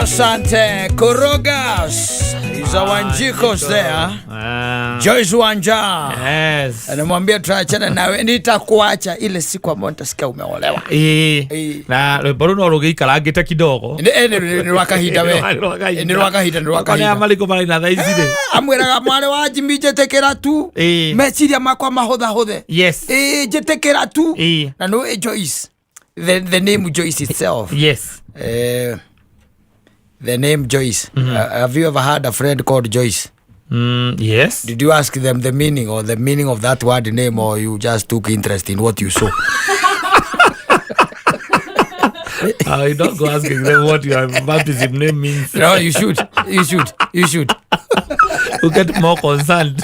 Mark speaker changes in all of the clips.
Speaker 1: Asante Korogas. Is Wanjiko's there. Joyce Wanja.
Speaker 2: Yes.
Speaker 1: Anamwambia tuachane nawe, nitakuacha ile siku ambayo nitasikia umeolewa.
Speaker 2: Na Bruno Rugika agite kidogo.
Speaker 1: Ni wakahita we. Ni wakahita.
Speaker 2: Kwa amaliko mali na thaizire.
Speaker 1: Amwiraga mwale wa Jimmy jetekera tu. Meciria makwa mahotha hothe.
Speaker 2: Yes.
Speaker 1: Jetekera tu. Na no Joyce. The name Joyce itself.
Speaker 2: Yes.
Speaker 1: The name Joyce. Have you ever had a friend called Joyce?
Speaker 2: Yes.
Speaker 1: Did you ask them the meaning of that word name, or you just took interest in what you saw?
Speaker 2: You don't go asking them what your baptism name means.
Speaker 1: No, you should.
Speaker 2: You get more concerned.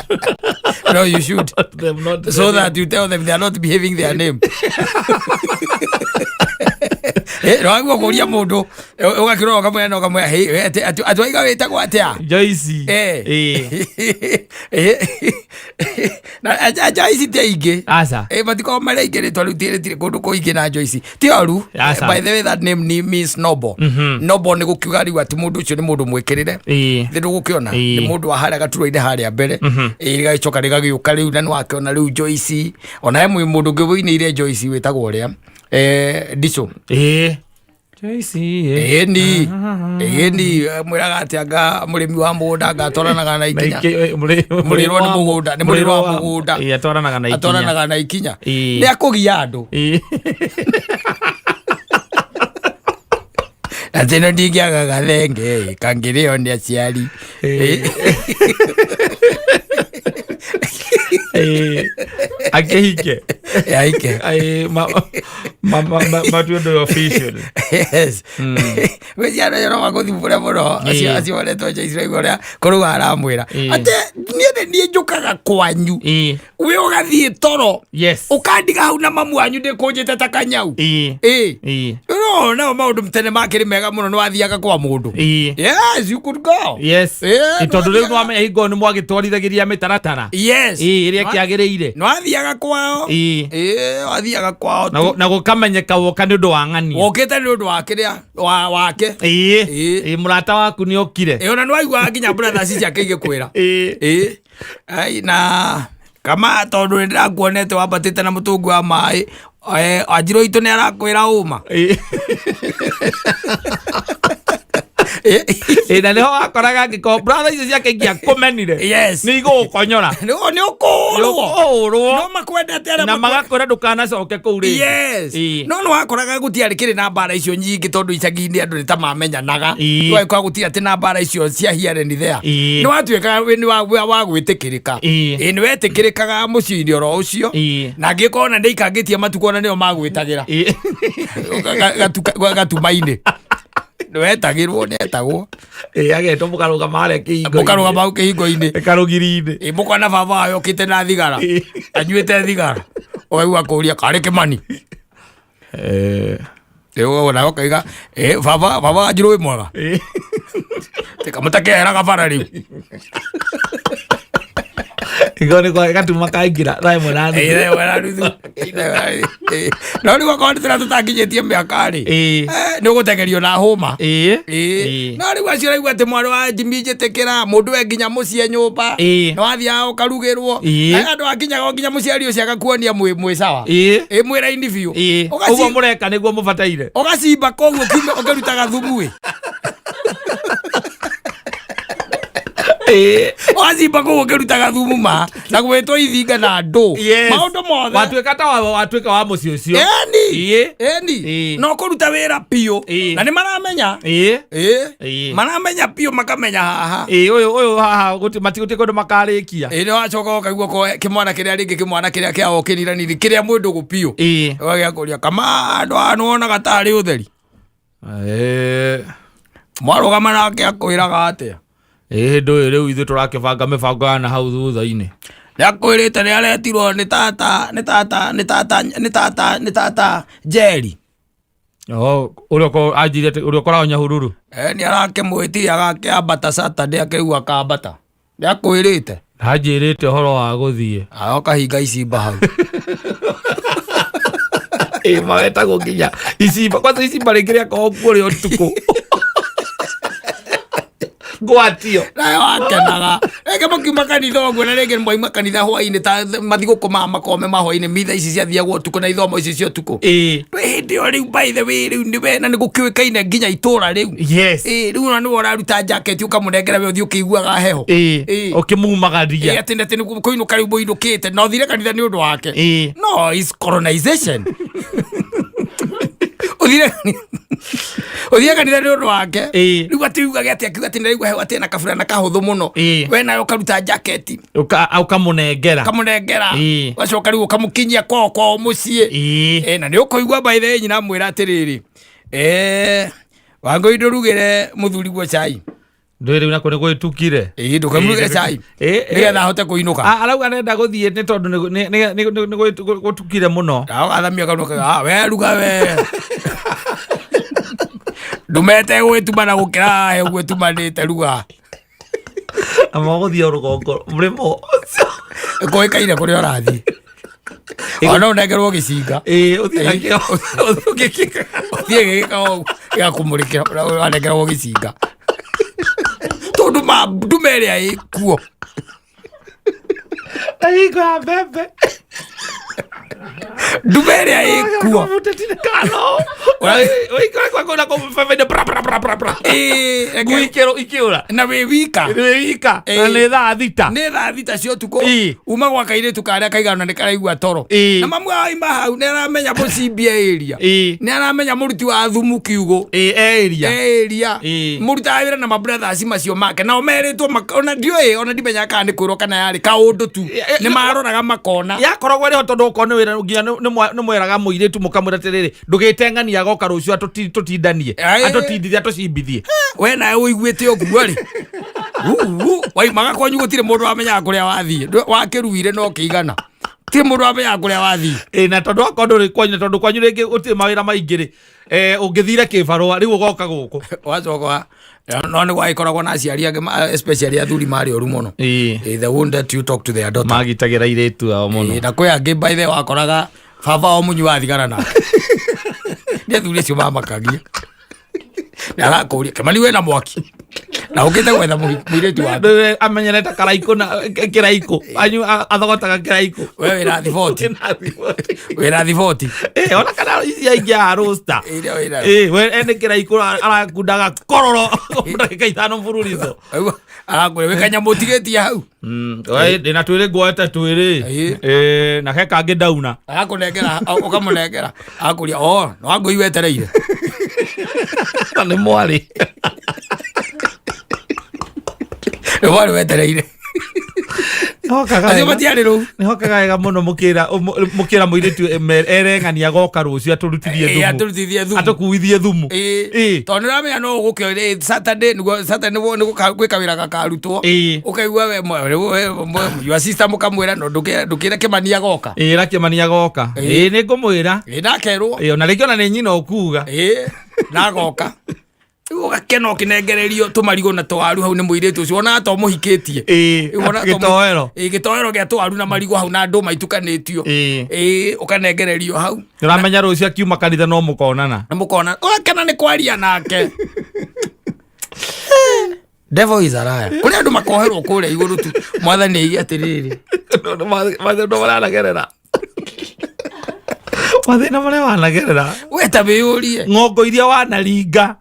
Speaker 1: No, you should.
Speaker 2: Them not
Speaker 1: so that you tell them they are not behaving their name. Rwangu kuria mundu ugakirora kamwe hey atwaiga wetagwo atia
Speaker 2: Joyce
Speaker 1: na Joyce teige
Speaker 2: asa
Speaker 1: batiko mare igere twarutire kundu kuingi na Joyce ti oru. By the way, that name means noble. Noble ni gukiuga riu ati mundu ucio ni mundu mwikirire ndu gukiona ni mundu ahara gaturo-ine haria mbere igacoka rigagiuka riu na nwakiona riu Joyce ona hemwe mundu ngibuinire Joyce wetagwo uria Diso
Speaker 2: Joyce
Speaker 1: ni mwiraga atianga murimi wa mugunda ngatwaranaga na ikinya murirwa ni murirwa wa mugunda atwaranaga na ikinya ni akugia andu ateno ndingiaga gathenge kangirio ni aciari
Speaker 2: akehike
Speaker 1: yaike
Speaker 2: matuendo official.
Speaker 1: Yes. Wezi ana yoro makuthibura muno acio waletwo Joyce Igora kuruga aramwira ate nie njukaga kwanyu we ugathie toro ukandiga hau na mamu wanyu ndikunjite ta kanyau no no maundu mtene makiri mega muno niwathiaga kwa mundu. Yes, you could go.
Speaker 2: Yes. Itondu riu nwame higo ni mwagitwarithagiria mitaratara.
Speaker 1: Yes.
Speaker 2: Iria kiagiriire
Speaker 1: niwathiaga kwao wathiaga kwao
Speaker 2: na gukamenyeka woka ni undu wa ng'ani
Speaker 1: wokite ni undu wa kiria wake
Speaker 2: murata waku ni okire
Speaker 1: ona niwaigua nginya brother ciake igikwira ai na kama tondu ndirakuonete wambatite na mutungu wa mai Ajiro itu ni arakwira uma
Speaker 2: na niho akoraga ngiko brother icio ciake ngia kumenire ni igukonyora
Speaker 1: ni ukurwo no makwendete ara
Speaker 2: na magakwira ndukanacoke kuu ri
Speaker 1: no wakoraga gutiari kiri na bara icio nyingi tondu icagi-ini andu ni ta mamenyanaga kwa gutira ati na bara icio cia hiare ni there ni watuikaga ni wa gwitikirika ni wetikirikaga muciini oro ucio na ngikona ndikangitie matuko na nio magwitagira gatumaini wetagirwo netagwo
Speaker 2: ageto mukaruga mare kihingo
Speaker 1: mukaruga mau kihingo-ini
Speaker 2: karugiri-ini
Speaker 1: mukona baba yokite na thigara anyuite thigara oigua kuria kari Kimani ona okaiga baba Ajiro wi mwega tika mutakeheraga bara riu
Speaker 2: igoni kwa gatuma kaingira rai mwanani
Speaker 1: no ni wakoni tira tutanginyitie miaka ri ni gutegerio na huma no ri wacio raigua ati mwari wa Jimmy jetekera mundu enginya mucie nyumba no athia ukarugirwo andu akinyaga nginya muciari ucio agakuonia mwi sawa mwi raini biu
Speaker 2: uguo mureka niguo mubataire
Speaker 1: ugacimba koguo kiume ukarutaga thumu wazimba kuo kerutaga thumu ma na gwetwo ithinga na ndu maundu mothe
Speaker 2: watuika wa mucio ucio
Speaker 1: eni no kuruta wira pio na ni maramenya pio makamenya haha
Speaker 2: uyu haha matiguti kundu makarikia
Speaker 1: ni wacoka ukaigua kimwana kiria ringi kimwana kiria kia okinira nini kiria mundu gupio wagia kuria kama andu anuona gatari utheri mwarugama nake akwiraga atia
Speaker 2: ndu riu ithu turakibanga mibango ya na hau thutha-ini
Speaker 1: niakwirite ni aretirwo ni tata Jerry
Speaker 2: uria anjire uria koragwo Nyahururu
Speaker 1: ni arakimwitiria agakiambata Saturday akigua akambata niakwirite
Speaker 2: anjirite horo wa guthie
Speaker 1: akahinga icimba hau
Speaker 2: mawetagwo nginya icimba kwanza icimba ringi riakorwo kuo ri utuku gwatio
Speaker 1: nayo akenaga ege mukiuma kanitha ogwo na rege mwaima kanitha hwaini ta mathigo koma makome mahwaini mitha ici cia thiago tuko na ithomo ici cio tuko hindi o riu by the way riu niwe na nigukiwikaine nginya itura riu riu na niwe uraruta jacket ukamunengera we uthi ukiguaga heho
Speaker 2: ukimumagaria
Speaker 1: ati ndete kuinuka riu muinukite no thire kanitha ni undu wake no is colonization uthire kanitha ni undu wake riu atiugage ati akiuga ati ndaigu heho ati na kabura na kahuthu muno we nayo ukaruta jacket
Speaker 2: ukamunengera
Speaker 1: wacoka riu ukamukinyia kwao mucii na ni ukuigua by the way nyina mwira atiriri Wangui ndurugire muthuri gwo cai
Speaker 2: ndwire una kone gwitukire
Speaker 1: ndukamugire cai nigetha hote kuinuka
Speaker 2: arauga nenda guthie ni tondu ni gutukire muno
Speaker 1: athamia kanuka we ruga we ndumete gwituma na gukira he gwitumanite ruga
Speaker 2: amaguthie rugongo mrimo
Speaker 1: koikaire kuri orathi ona unengerwo gicinga uthie ya kumurikira wanengerwo gicinga tondu ndumeria ikuo
Speaker 2: aiga bebe
Speaker 1: ndumeria ikuo
Speaker 2: ikiura
Speaker 1: na we wika
Speaker 2: na ni thaa thita
Speaker 1: cio tuko uma gwa kairitu karia kaigana ni karaigua toro na mamu aima hau ni aramenya mucimbia area ni aramenya muruti wa thumu kiugo area muruta wira na mabrothers macio make na omeritwo ona ndioi ona ndimenya kana ni kwiro kana yari kaundu tu ni maroraga makona
Speaker 2: yakoragwo ri tondu ukone wira nginya ni mweraga muiritu mukamwira tiriri ndugitengania goka rucio atutindanie atutindithia atucimbithie
Speaker 1: we nawe uiguite oguo ri waimaga kwanyu gutire mundu wamenya kuria wathie wakiruire no kiigana ti mundu wamenya kuria wathie
Speaker 2: na tondu akondo ri kwanyu tondu kwanyu ringi uti mawira maingi ri ungithire kibarua riu ugoka guku
Speaker 1: wacoka no ni gwaikoragwo na aciari ange especially athuri mari oru muno the one that you talk to their daughter
Speaker 2: magitagira iretu ao muno
Speaker 1: na kwe ange by the wakoraga baba o munyu wathigara na ni athuri cio mamakagia na arakuria Kimani we na mwaki na ukite gwetha muiretu wa
Speaker 2: amenyerete karaiko na kiraiko anyu athogotaga kiraiko
Speaker 1: we wira thiboti
Speaker 2: ona kana isia ingia roster we ene kiraiko arakundaga kororo ndagika 5 mfululizo
Speaker 1: agwe we kanya motigetia hau
Speaker 2: we ndina twire ngwete twiri na he kangi dauna
Speaker 1: agakunengera ukamunengera akuria no ngui wetereire
Speaker 2: ni mwari
Speaker 1: wale wetereire
Speaker 2: nihokaga wega muno mukira muiritu ereng'ania goka rucio aturutithie thumu atukuithie thumu
Speaker 1: tondu niramenya no gukio Saturday niguo gwika wira gakarutwo ukaigua your sister mukamwira no ndukire Kimani agoka
Speaker 2: ra Kimani agoka ni ngumwira
Speaker 1: ndakerwo
Speaker 2: na ringi ona ni nyina ukuga
Speaker 1: na goka ugakena ukinengererio tumarigo na twaru hau ni muiritu ucio ona to muhikitie gitoero gia twaru na marigo hau na ndu maitukanitio ukanengererio hau
Speaker 2: uramenya rucio akiuma kanitha no mukonana
Speaker 1: ugakena ni kwaria nake devil is a liar kuri andu makoherwo kuria iguru tu mwathani igi atiriri
Speaker 2: ndo maranagerera mathina maria wanagerera
Speaker 1: weta biurie
Speaker 2: ng'ongo iria wanaringa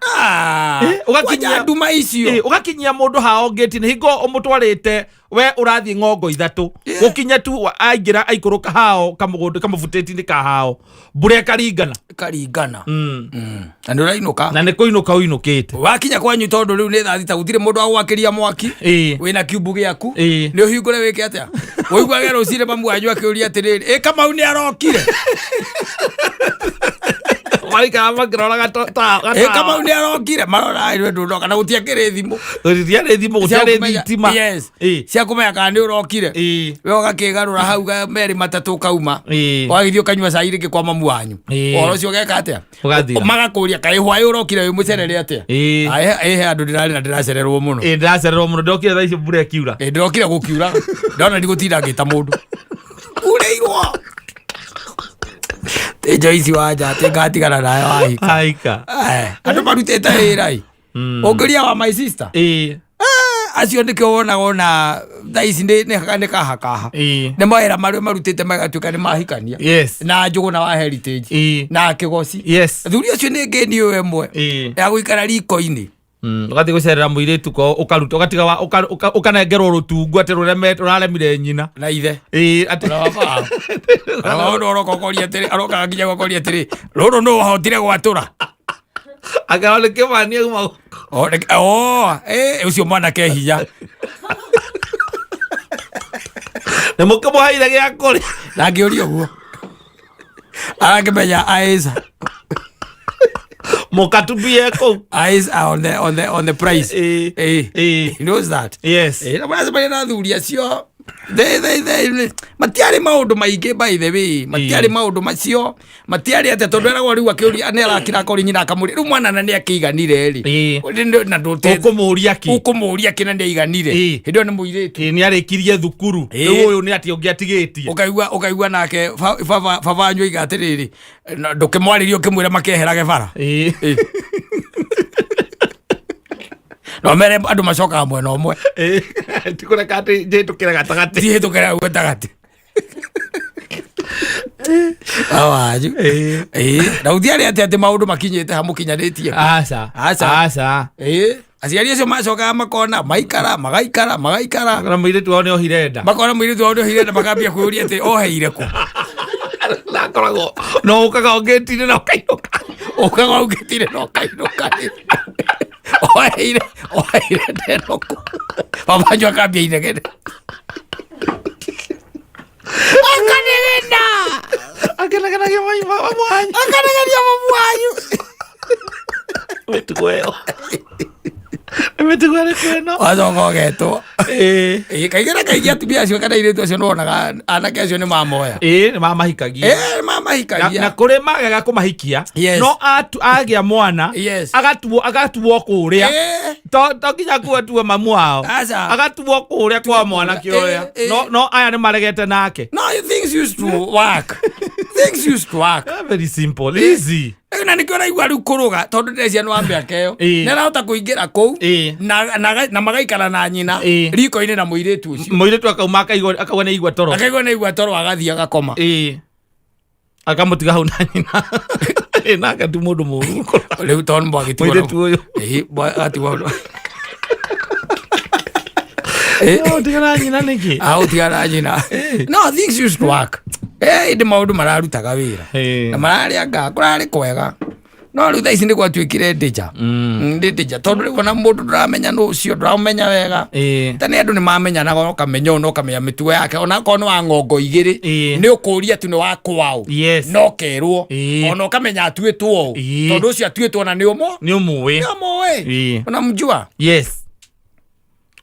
Speaker 1: ugakinyia nduma icio
Speaker 2: ugakinyia mundu hao ngeti ni hingo umutwarite we urathie ng'ongo 3 gukinya tu aingira aikuruka hao kamugundu kamufuteti-ini ka hao mbura karingana na ndurainuka na ni kuinuka uinukite wakinya kwanyu tondu riu ni thaa thita gutire mundu agwakiria mwaki wina kiubu giaku ni uhingure wike atia woigua rucire mamu wanyu akiuria atiriri Kamau ni arokire marika makirora Kamau ni arokire marora iwe nduroka na gutiakire thimu gutiare thitima cia kumenya kana ni urokire we ugakigarura hau meri matatu kauma wagithio kanyua cai ringi kwa mamu wanyu oro cio geka atia magakuria kai hwai urokire wi mucerere atia he andu ndirari na ndiracererwo muno ndokire thaa icio mbura kiura
Speaker 1: ndokire gukiura ndona ndigutinda ngita mundu ureirwo Joyce waja ngatigana nayo aika andu marutete wira ungiria wa my sister acio ndike wona thaici nä kahakaha nä mawä ra marä marutä te magatuä ka nä mahikania na njå gå na wa heritage na kä goci thuri acio nä ngä ni å mwe ya gå ikara riko-inä
Speaker 2: ugathi gucerera muiritu ko ukaruta ugatiga ukanengerwo rutungu ati ruraremire nyina
Speaker 1: na ithe ati aroka nginya gokoria atiri ruru no wahotire gwatura
Speaker 2: akaone kimania
Speaker 1: ucio mwanake hinya
Speaker 2: nä må kä må haire gä a kå rä
Speaker 1: na ngä å ria å guo arangä menya aica
Speaker 2: mukatubie ko
Speaker 1: eyes are on the price he knows that na bwana na thuri acio they matiari maundu maingi by the way matiari maundu macio matiari ate tondu era riu akiuria ne arakira kori nyina akamuri riu mwana na ne akiganire ri na ndote ukumuria kina ne iganire hindio ni muiritu
Speaker 2: ni arikirie thukuru riu uyu ni ati ungiatigitie
Speaker 1: ukaigua nake baba nyu igatiriri ndukimwaririo ukimwira makeherage bara no mere andu macokaga mwena umwe
Speaker 2: tikureka ati njitukire gatagati
Speaker 1: njitukire gatagati awaju na uthiari ati maundu makinyite hamukinyanitie
Speaker 2: aca
Speaker 1: aciari acio macokaga makona magaikara
Speaker 2: na muiritu wao ni ohirenda
Speaker 1: makona muiritu wao ni ohirenda makambia kwĩũria ati oheire ku
Speaker 2: nakoragwo no ukaga ongetire na
Speaker 1: ukainuka oheire nderoku babanjo akambia inegene
Speaker 2: akenegenagia
Speaker 1: mamuanyu
Speaker 2: mitugueo mitugueo kweno
Speaker 1: wacoka ũgetwo kaingĩ na kaingĩ atumia acio kana airĩtu acio nĩwonaga anake acio nĩ mamoya
Speaker 2: nĩ mamahikagia na kũrĩ magega kũmahikia no agĩa mwana agatuo kũrĩa to nginya kuo mamu wao agatuo kũrĩa kwa mwanake ũrĩa no aya nĩ maregete nake
Speaker 1: no things used to work
Speaker 2: very simple easy
Speaker 1: na nä kä ona igua rä u kå rå ga tondå ndecia nä wa mä aka ä yo nä arahota kå ingä ra kå u na magaikara na nyina riko-inä na må irä tu å
Speaker 2: cio akauma akauga nä igua toro
Speaker 1: agathiä agakoma
Speaker 2: akamå tiga hau na nyina nake tu må ndå må ru
Speaker 1: rä u tondå mwagätigwo
Speaker 2: tigana nyina nä kä
Speaker 1: tigana nyina no things used to work ndä maå ndå mararutaga wä ra na mararä anga kå rarä kwega no rä u thaici nä gwatuä kä re ndä tondå rä ona må ndå ndå ramenya nå å cio ndå ramenya wega tanä andå nä mamenyanaga åkamenya å na åkamenya mä tugo yake onakorwo nä wa ngongo igä rä nä å kå ria tu nä wa kwao no kerwo ona å kamenya atuä two å tondå å cio atuä two ona nä å må ona mjua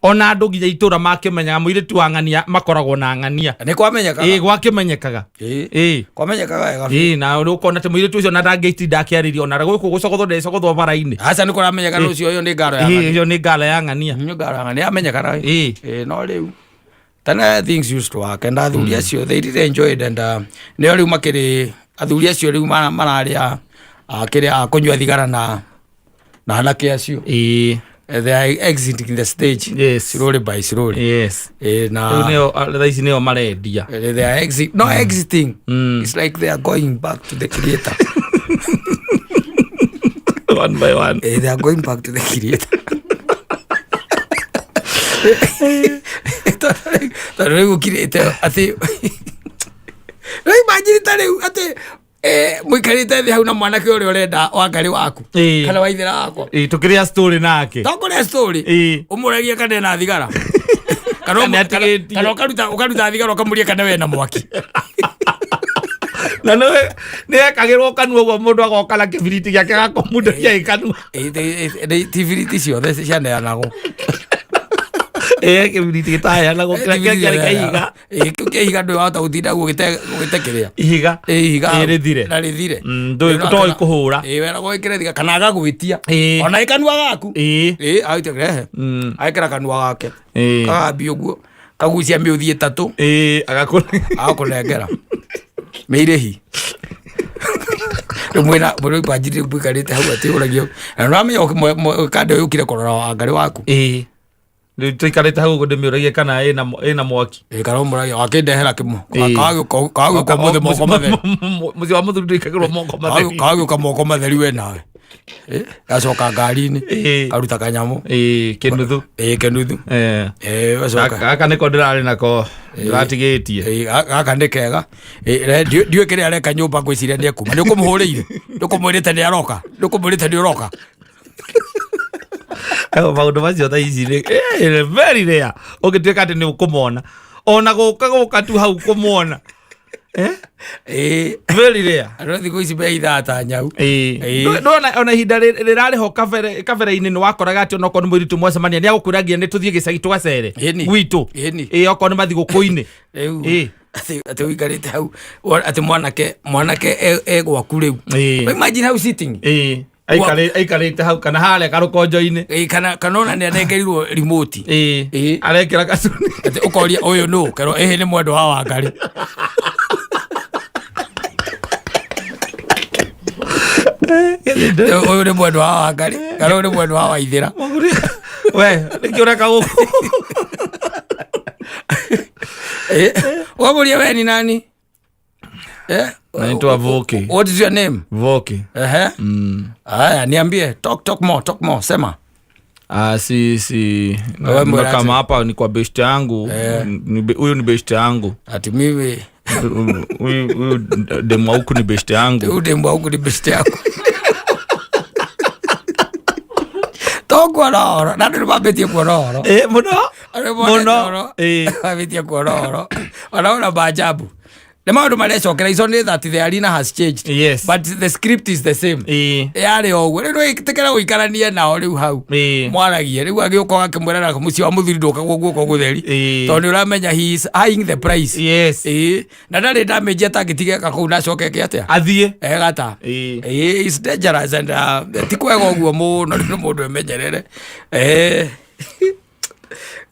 Speaker 2: ona andå nginya itå ra makämenyaga må irä tu wa ng'ania makoragwo na ng'ania
Speaker 1: nä kwamenyekaga
Speaker 2: gwakä menyekaga na å kona atä må irä tu å cio na ndangä itinda akä arä ria ona gå kå gå cogothwo ndecogothwo bara-inä
Speaker 1: aca nä kå ramenyeka rå cio å yå nä ngaro
Speaker 2: ĩyo nä ngaro ya ng'ania
Speaker 1: amenyekana no rä u tana things used to work and athuri acio they did enjoy it and nä o rä u makä rä athuri acio rä u mararä a kå nyua thigara na anake acio they are exiting the stage slowly by slowly
Speaker 2: na thaici nä o marendia
Speaker 1: they are exiting it's like they are going back to the creator
Speaker 2: one by one
Speaker 1: they are going back to the creator tondå rä u kirä te atä rä imagine ta rä u atä må ikarä te thä hau na mwanake å rä a å renda wangarä waku kana waithä ra wakwa
Speaker 2: tå kä rä a story nake
Speaker 1: tokå rä a story å må regie kana na thigara kana å karuta thigara å kamå ria kana we na mwaki
Speaker 2: na nä ekagä rwo kanua guo må ndå agoka na kä biriti gä ake gakomundäria ä kanua
Speaker 1: tibiriti ciothe cianeanagwo
Speaker 2: kä biriti gä taheanagwo kä ihiga
Speaker 1: kä ihiga ndå wahota gå tinda guo gä te kä rä a
Speaker 2: ihiga rä thire
Speaker 1: na rä thire
Speaker 2: ndoä kå hå ra
Speaker 1: weragwo ä kä re thiga kana agagwä tia ona ä kanua gaku aiterehe agä ra kanua gake kagambia å guo kagucia mä å thiä tatå agakå nengera mä irä hi rä mwena må rä panjirä mwikarä te hau atä å ragio na no ramenya kandä å yå kire kårora wangarä waku
Speaker 2: tuikarite hau guo ndimiuragie kana ina mwaki
Speaker 1: karomoragia wakindehera kimo kagioka mothe moko matheri
Speaker 2: muci wa muthuri ndikagirwo moko matheri
Speaker 1: kagioka moko matheri we nawe gacoka ngari-inĩ karuta kanyamu
Speaker 2: kinuthu gaka niko ndirarĩ nako ndĩratigĩtie
Speaker 1: gaka nĩ kega ndiũĩ kĩrĩa areka nyũmba ngwĩciria nĩ ekuma nĩ ũkũmũhũrĩire ndũkũmwĩrĩte nĩ aroka ndũkũmwĩrĩte nĩ ũroka
Speaker 2: maũndũ macio tha ici very rare ũngĩtuĩka atĩ nĩ ũkũmona ona gũka tu hau kũmwona very rare
Speaker 1: andũ thikũ ici me ithata nyau
Speaker 2: ona ihinda rĩrarĩ ho kabere-inĩ nĩ wakoraga atĩ onokorwo nĩ mũirĩtu mwacemania nĩ agũkwĩragia nĩ tũthiĩ gĩcagi tũgacere gwitũ okorwo nĩ mathigũkũ-inĩ
Speaker 1: atĩ ũikarĩte hau atĩ mwanake egwaku rĩu imagine how sitting
Speaker 2: aikarĩte hau kana harĩa karũkonjo-inĩ
Speaker 1: kana ona nĩ anengerirwo remote
Speaker 2: arekĩra gacuni
Speaker 1: atĩ ũkoria ũyũ nũ kerwo ĩhĩ nĩ mwendwa wa Wangari ũyũ nĩ mwendwa wa Wangari kana ũyũ nĩ mwendwa wa Waithĩra
Speaker 2: we nĩkĩ ũreka gũkũ
Speaker 1: wamũria we ni nani?
Speaker 2: Naitwa Voki.
Speaker 1: What is your name?
Speaker 2: Voki.
Speaker 1: Aya, niambie, talk more, sema.
Speaker 2: Si kama hapa ni kwa best yangu. Huyu ni best yangu.
Speaker 1: Ati mimi
Speaker 2: huyu demu huku ni best yangu.
Speaker 1: Huyu demu huku ni best yangu. Tokwa roro, na ndio babetie kwa roro.
Speaker 2: Muno.
Speaker 1: Babetie kwa roro. Wanaona maajabu. The maundu marecokera ico ni that the arena has changed.
Speaker 2: Yes.
Speaker 1: But the script is the same. Yari oguo riu itekera guikarania nao riu hau mwaragie riu agioka akimwerera muci wa muthuri ndoka guoko gutheri tondu uramenya he is eyeing the price.
Speaker 2: Yes.
Speaker 1: Na ndari damage atagitigeka kuu na cokeke atia
Speaker 2: athie
Speaker 1: gata is dangerous and tikwega oguo muno ni mundu emenyerere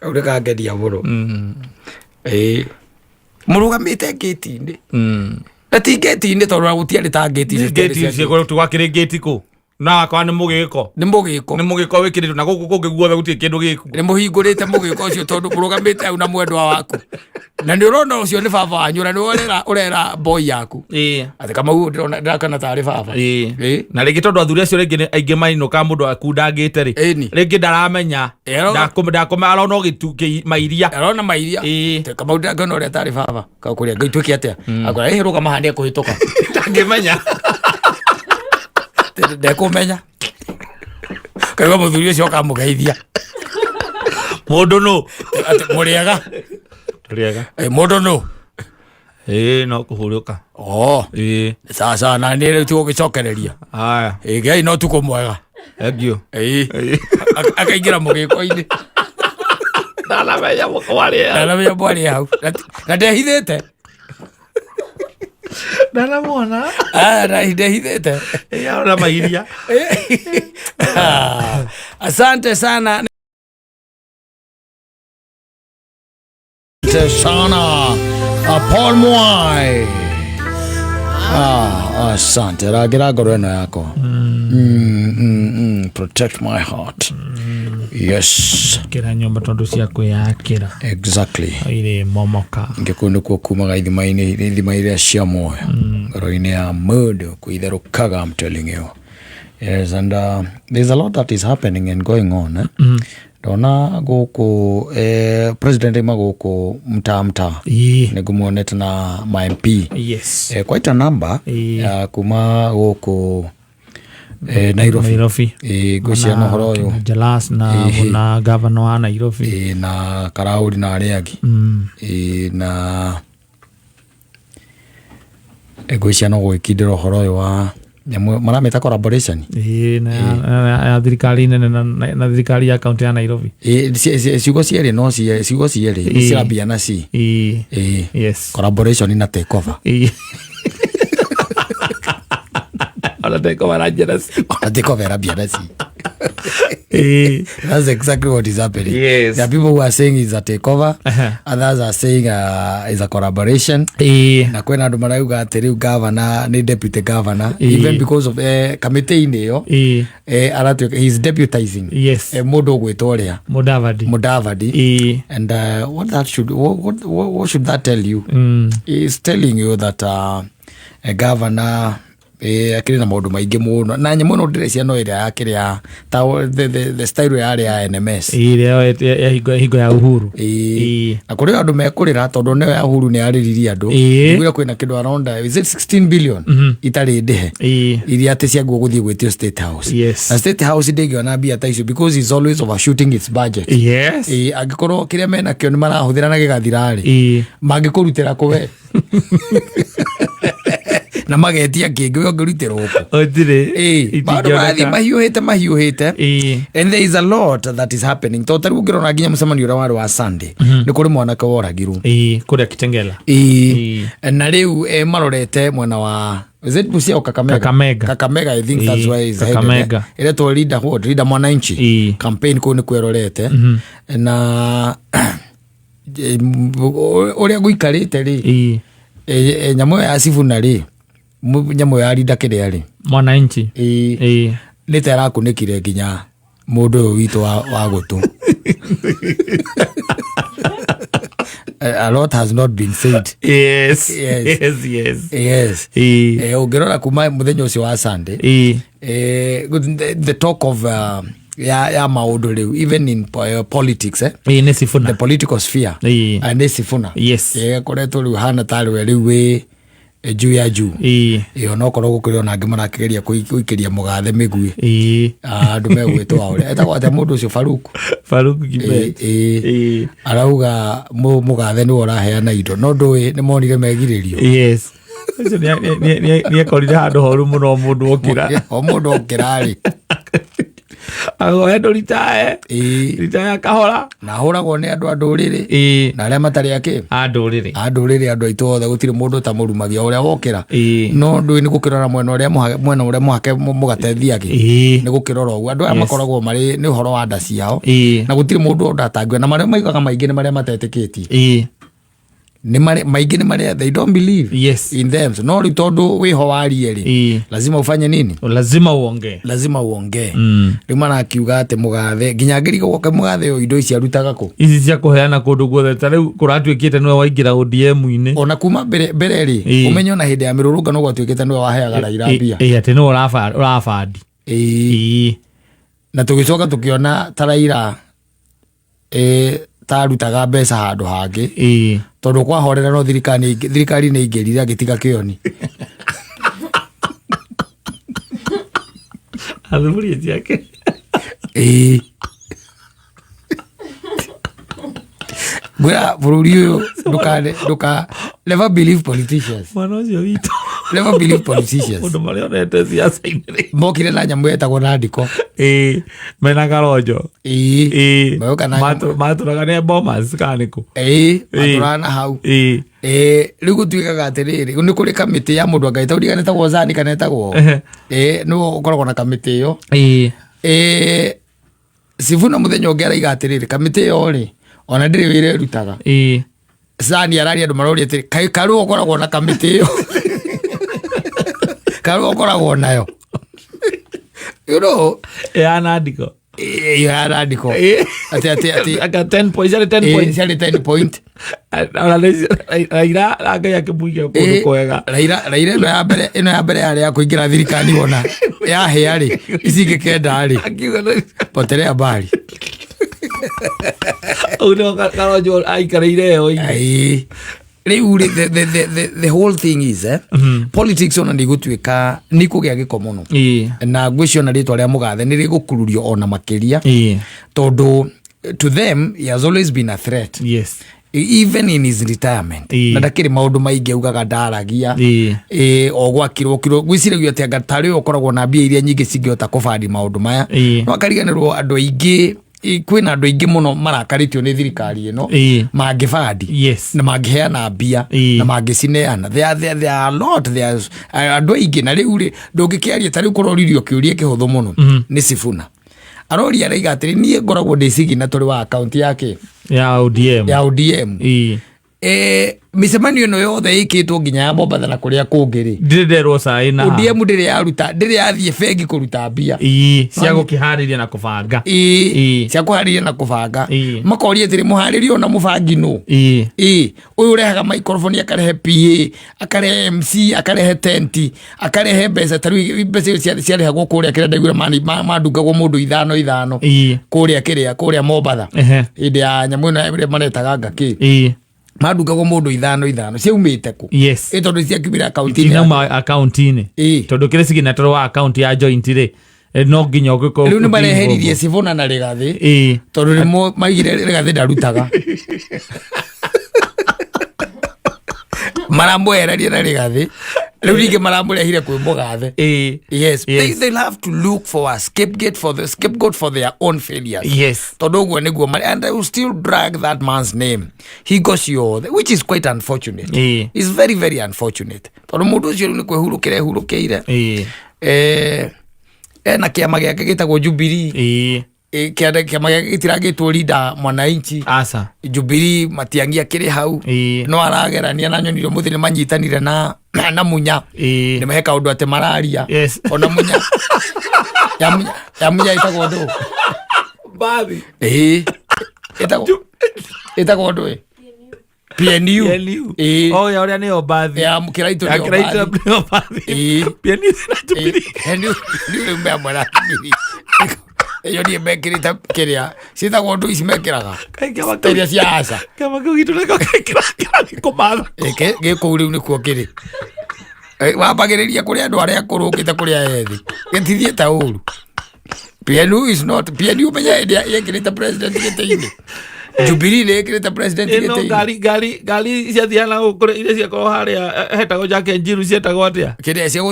Speaker 1: ureka ngedia muru murugamite gate-inĩ na ti gate-inĩ tondũ gũtiarĩ ta gate
Speaker 2: ciĩkũrũ twakĩrĩ gate kũ na akwa nĩ mũgĩko wĩkĩrĩtwo na gũkũ kũngĩ guothe gũtirĩ kĩndũ gĩku
Speaker 1: nĩ mũhingũrĩte mũgĩko ũcio tondũ mũrũgamĩte hau na mwendwa waku na nĩ ũrona ũcio nĩ baba wanyu na nĩ ũrera boy yaku atĩ Kamau ndakana tarĩ baba
Speaker 2: na rĩngĩ tondũ athuri acio rĩngĩ aingĩ mainũka mũndũ akundangĩte rĩngĩ ndaramenya ndakũme arona ũgĩtu mairia Kamau ndakana ũrĩa tarĩ baba kakũrĩa Ngai twĩke atĩa akora rũgama haha nĩekũhĩtũka ndangĩmenya
Speaker 1: ndekũmenya kaigua mũthuri ũcio akamũgeithia
Speaker 2: mũndũ nũ
Speaker 1: mũrĩega mũndũ nũ
Speaker 2: no kũhurũka
Speaker 1: sasa na nĩ rĩu tũgũgĩcokereria Ngai no tukũ mwega akaingĩra mũgĩko-inĩ
Speaker 2: ndanamenya
Speaker 1: mwarĩ hau na ndehithĩte
Speaker 2: ndanamwona
Speaker 1: ndehithĩte
Speaker 2: ona mairia
Speaker 1: asante sana sana Paul Mwai asante ragira ngoro ĩno yakwa protect my heart yes
Speaker 2: kira nyumba tondu cia kwiyakira
Speaker 1: exactly
Speaker 2: ire momoka
Speaker 1: ngĩkũndũ kuo kumaga ithima iria cia muoyo ngoro-inĩ ya mũndũ kuitherũkaga I'm telling you yes and there's a lot that is happening and going on ndona gũkũ president ima gũkũ mtaa nĩngũmuonete na ma MP quite a number kuma gũkũ Nairobi ngũcia na ũhoro ũyũ
Speaker 2: Jalas na governor wa Nairobi
Speaker 1: na Karauri na arĩa angĩ na ngũcia no gwĩkindĩra ũhoro ũyũ wa marameta collaboration
Speaker 2: na thirikari nene na thirikari ya kaunti ya Nairobi
Speaker 1: ciugo cierĩ no ciugo cierĩ cirambia na ci
Speaker 2: yes
Speaker 1: collaboration na takeover
Speaker 2: ala takeover na jealousy
Speaker 1: ala takeover na jealousy That's exactly what is happening.
Speaker 2: Yes.
Speaker 1: There are people who are saying it's a takeover. Others are saying it's a collaboration. Na kwena andu marauga ati riu governor ni deputy governor even because of committee iniyo aratuika he's deputizing.
Speaker 2: Yes.
Speaker 1: Mundu gwitwo ria
Speaker 2: Mudavadi.
Speaker 1: And what should that tell you? He's telling you that a governor akiri na maundu maingi muno na nyemo no ndire no ira akiri ya the style ya NMS
Speaker 2: ya higo ya Uhuru
Speaker 1: akuri andu mekurira tondu ne ya Uhuru ne aririria andu ngwira kwina kindu around is it 16 billion itari ndihe iria ati cia guo guthie gwitio State House.
Speaker 2: Yes.
Speaker 1: Na State House ndigi na bia taicio because he's always overshooting its budget.
Speaker 2: Yes.
Speaker 1: Agikorwo kiria mena kio ni marahuthira na gigathirari mangikurutira kuwe na magetia kingi ngirutira huko
Speaker 2: otire
Speaker 1: bado mahiuhite and there is a lot that is happening to taru ngirona nginya musemani ura wa Sunday ni kuri mwanake woragirwo
Speaker 2: kuri Kitengela
Speaker 1: na riu marorete mwena wa is it Busia or Kakamega I think that's why is
Speaker 2: Kakamega
Speaker 1: ile to leader mwananchi campaign ko ni kwerorete na uria guikarite ri nyamo ya Sifuna ri nyamo ya rinda kiria ri
Speaker 2: mwananchi
Speaker 1: ni tera kunikire nginya mundu witu wa gutu a lot has not been said.
Speaker 2: Yes.
Speaker 1: Ungirora kuma muthenya ucio wa Sunday the talk of ya maundu riu even in politics
Speaker 2: ni Sifuna
Speaker 1: the political sphere and ni Sifuna koretwo riu hana tari riu we juu ya juu no korwo gukirio na ngima nakigeria kuikiria mugathe migui andu megwitwa ore etagwo ate mundu ucio Faruku Kibet arauga mugathe ni uraheana indo no ndui ni monire megiririo
Speaker 2: ni ekorire handu horu muno mundu okira
Speaker 1: ri
Speaker 2: agoendo ritae kahora
Speaker 1: na huragwo ni andu anduriri na aria matari ake anduriri andu aitu othe gutiri mundu ta murumagia uria wokira no ndu ni gukirora mwena uria muhake mugatethia ki ni gukirora ugu andu aya makoragwo mari ni uhoro wa nda ciao na gutiri mundu ndatangwe na maria maigaga maingi ni maria matetikitie ni maingi ni maria they don't believe in them no ritondu wiho warie ri lazima ufanye nini
Speaker 2: lazima uongee
Speaker 1: rimana akiuga ate mugathe nginya ngirigo goke mugathe o indo ici arutaga ku
Speaker 2: ici cia kuheana kundu guothe ta riu kuratuikite niwe waingira ODM-ini
Speaker 1: ona kuma mbere ri umenyo na hindi ya mirurungano gwatuikite niwe waheaga Raila mbia
Speaker 2: ati no urafandi
Speaker 1: na tugicoka tukiona ta Raila tarutaga mbeca handu hangi tondu kwahorera no thirikari ni ingirire agitiga kioni
Speaker 2: athuri yake
Speaker 1: gwira bururi uyu nduka never believe politicians
Speaker 2: manocio wito
Speaker 1: never believe politicians
Speaker 2: undu mario nete siasa-ini
Speaker 1: mokire na nyamu etagwo Nandiko
Speaker 2: mena karojo
Speaker 1: mayoka na
Speaker 2: maturaga ne bombas kaniku
Speaker 1: maturana hau riu gutuikaga atiriri ni kuri kamiti ya mundu angaita urigane tagwo Zani kana etagwo no ukoragwo na kamiti iyo Sifuna muthenya ungi araiga atiriri kamiti iyo ri ona ndiri wire rutaga Zani arari andu marori atiri karu ukoragwo na kamiti iyo karu ukoragwo nayo you know
Speaker 2: Nandiko
Speaker 1: Nandiko ati
Speaker 2: aka 10 points
Speaker 1: 10 point
Speaker 2: Raila ranga yake muige kundu kwega
Speaker 1: Raila ino ya mbere ya kuingira thirikari wona ya heari icinge kenda ri potere habari
Speaker 2: uno karojo aikaraire oi
Speaker 1: the whole thing is politics ona ndi gutuika ni kugia giko muno na ngwicio na ritwa ria mugathe ni rigukururio ona makiria tondu to them he has always been a threat even in his retirement na ndakiri maundu maingi augaga ndaragia o gwakirwo gwiciragio ati ngatari ukoragwo na mbia iria nyingi cingihota kubandi maundu maya no akariganirwo andu aingi kwina andu aingi muno marakaritio ni thirikari ino mangibandi na mangiheana mbia na mangicineana there are a lot andu aingi na riu ndungikiaria ta riu kuroririo kiuria kihuthu muno ni Sifuna arori araiga atiri nie ngoragwo ndi signatory wa account yake
Speaker 2: ya ODM
Speaker 1: micemanio no yothe ikitwo nginya ya Mombatha na kuria kungiri
Speaker 2: ndirerwo sai na
Speaker 1: ODM ndiri yaruta ndiri yathie bengi kuruta mbia
Speaker 2: cia gukihariria na kubanga
Speaker 1: cia kuhariria na kubanga makoria atiri muharirio na mubangi no uyu rehaga microphone akarehe PA akarehe MC akarehe tent akarehe mbeca taru mbeca cia rehagwo kuria kirenda igura mandungagwo mundu ithano kuria Mombatha indi ya nyamu na ire manetaga ngaki madungagwo mundu ithano ciaumite ku tondu cia kibira
Speaker 2: account-ini tondu kire signatory wa account ya joint ri no nginya ugiko
Speaker 1: riu ni mareheririe Sifuna na Rigathi tondu ni maigire Rigathi ndarutaga maramwehereria na Rigathi riu ringi maramurehire kwi Mugathe yes they'll have to look for a scapegoat for their own failures tondu uguo niguo and I will still drag that man's name he goes which is quite unfortunate it's very very unfortunate tondu mundu ucio ni kwehurukire na kiama giake gitagwo Jubilee kiama giake gitiragitwo Linda Mwananchi
Speaker 2: asa
Speaker 1: Jubilee matiangia kiri hau no aragerania na nyoniro muthini manyitanire na Munya ni maheka undu ate mararia ona Munya ya Munya itagwo ndu
Speaker 2: bathi
Speaker 1: itagwo ndu PNU
Speaker 2: ya uria ni obathi
Speaker 1: ya mukiraito
Speaker 2: ni obathi PNU na Jubilee
Speaker 1: ni mbea mwana eyo ni mekirita kiria sitagwo ndu ici mekiraga teria cia aca
Speaker 2: kama kigitu nako kekira kumatha
Speaker 1: giko riu nikuo kiri wambagiriria kuria andu aria kurungite kuria ethi gitithie ta uru PNU is not PNU menya yekirita president gite-ini Jubilee nekirita president gite-ini
Speaker 2: gari cia thiana ukure ile cia korwo haria hetago jake njiru cietagwo atia
Speaker 1: kiria cia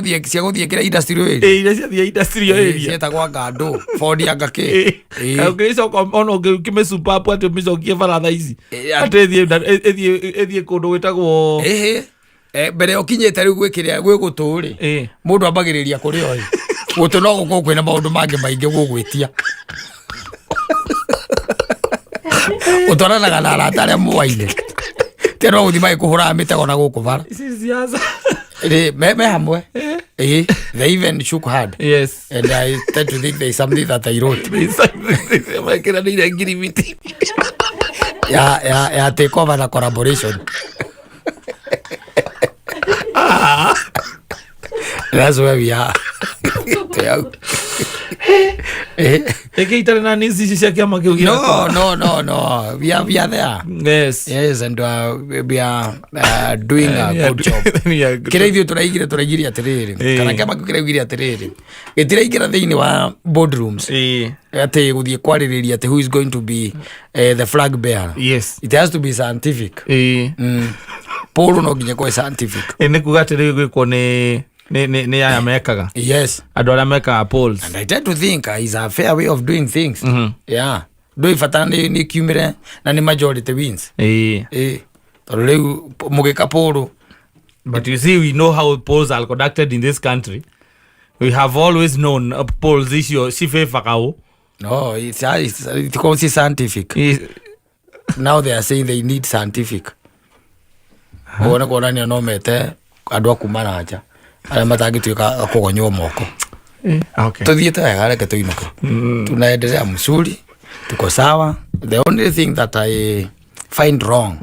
Speaker 1: guthie kira industrial area
Speaker 2: ile cia thia industrial area
Speaker 1: cietagwo Ngando Ford Angake
Speaker 2: ukiriso ono ngime super ati micokie baratha ici ati ethie kundu gwitagwo
Speaker 1: mbere ukinyete riu gwikiria gwiguturi mundu ambagiriria kuri oi gutu no guko kwina maundu mangi maingi gugwitia utoranaga na arata aria muwaine tero uthi mai kuhura mitego na guku bara me hamwe they even shook hard and I tend to think there is something that I wrote
Speaker 2: makira ni ngiribiti
Speaker 1: ya take over na collaboration that's where we are
Speaker 2: Ekitare na nisi cia kiama kiu
Speaker 1: no we are there yes and we are doing a good job kireithio turaigire atiriri kana kiama kiu kireigire atiriri gitiraigire thiini wa boardrooms ati guthie kwaririria ati who is going to be the flag bearer it has to be scientific Paul no nginya kwa scientific
Speaker 2: ni kuga atiri gwikwo ni ya mekaga andu aria mekaga polls
Speaker 1: and I tend to think is a fair way of doing things do ifatane ni kiumire na ni majority wins tondu riu mugika poll
Speaker 2: but you see we know how polls are conducted in this country we have always known polls issue si favor
Speaker 1: no it's scientific now they are saying they need scientific ona kuonania no mete andu akumana nja aria matangituika kugonywo moko tuthiete wega reke tuinuke tunaendelea mzuri tuko sawa the only thing that I find wrong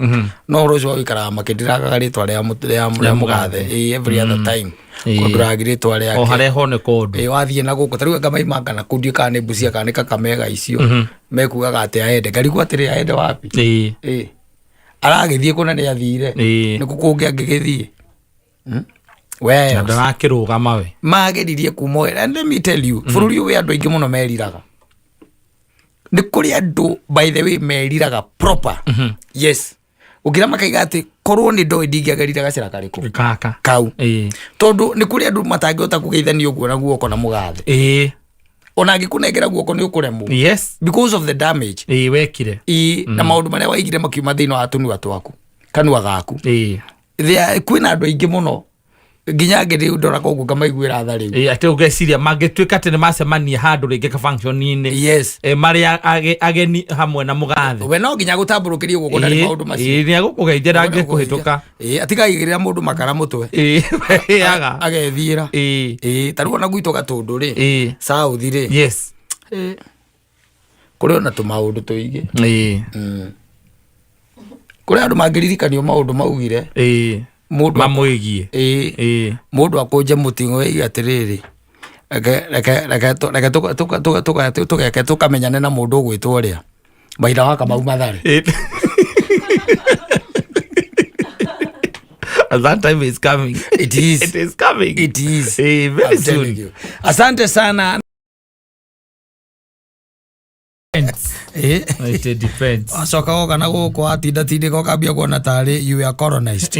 Speaker 1: no rojo ikara makidiraga ritwa ria Mugathe every other time kudiraga ritwa ria
Speaker 2: hare hone kodu
Speaker 1: wathie na guku tariu ngamaima kana kundio kana ni bucia kana Kakamega icio mekugaga ati aende ngarigu atiri aende wapi aragithie kuna ni athire ni kukungi angigithie
Speaker 2: well ndakirugama we
Speaker 1: mageririe kumoera and let me tell you bururi we andu aingi muno meriraga ni kuri andu by the way meriraga proper yes ugira makaiga ati korwo ni ndo ndingiagerira gacira kariku kau tondu ni kuri andu matangihota kugeithania uguo na guoko na Mugathe ona angikunengera guoko ni ukuremwo because of the damage
Speaker 2: wekire
Speaker 1: na maundu maria waigire makiuma thiini wa tunua twaku kanua gaku kwina andu aingi muno nginya ngiri ndora koguo ngamaiguira tha riu
Speaker 2: ate ugeciria mangituika ate ni macemania handu ringi ka function-ini
Speaker 1: yes
Speaker 2: mari ageni hamwe na mugathi
Speaker 1: we no nginya gutamburukiria guko ndari maundu macio
Speaker 2: ni agukugeithia angikuhituka
Speaker 1: atigagirira mundu makara mutwe
Speaker 2: aga
Speaker 1: agethira taruo na gwito gatundu ri south ri
Speaker 2: yes
Speaker 1: kuri ona tu maundu tuige kuri andu mangiririkanio maundu maugire mundu
Speaker 2: mamuigie
Speaker 1: mundu akunje mutingo igi atiriri reke tukamenyane na mundu ugwitwo ria maitha wa Kamau Mathare.
Speaker 2: That time is coming.
Speaker 1: It is.
Speaker 2: It is coming.
Speaker 1: It is.
Speaker 2: Very soon.
Speaker 1: Asante sana.
Speaker 2: It depends.
Speaker 1: Asoka goka na guko atinda tindi ko kambia kuona tari you are colonized.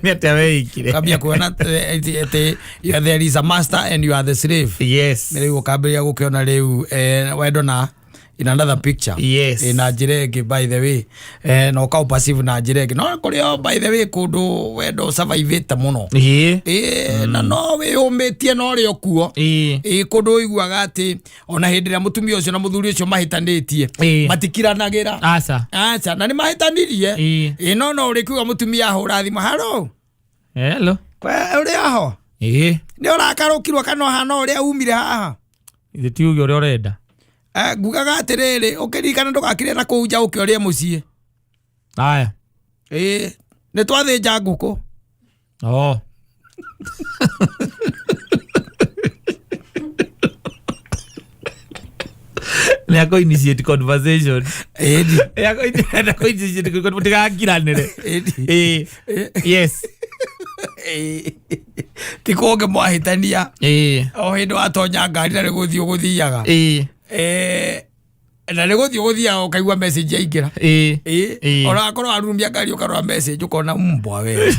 Speaker 2: Ni ateweikire.
Speaker 1: Kambia kuona there is a master and you are the slave.
Speaker 2: Yes.
Speaker 1: Mirigo kambia gukiona riu wendo na in another picture.
Speaker 2: Yes.
Speaker 1: Na jirege by the way. No ka passive na jirege. No kurio by the way kudu wendo survive ta muno. Na no we ometie no ri okuo. Kudu iguaga ati ona hindi ria mutumia ucio na muthuri ucio mahitanitie. Matikiranagira. Acha na ni mahitanirie. No uri kuga mutumia ahura thimo haro.
Speaker 2: Hello.
Speaker 1: Kwa uri aho. Ni ora karukirwa kana hana uri umire haha.
Speaker 2: Ithe ti uge uri urenda.
Speaker 1: Ngugaga atiriri ukirikana ndugakire na kuja ukiorie mucie
Speaker 2: aya
Speaker 1: ni twathinja nguku
Speaker 2: ni ako initiate conversation ako initiate conversation mutigakiranire yes
Speaker 1: tikuge mwahitania o hindu atonya ngari na guthio guthiaga na rego thio ukaigua message yaingira ora korwo arumia ngari ukarora message ukona mbwa we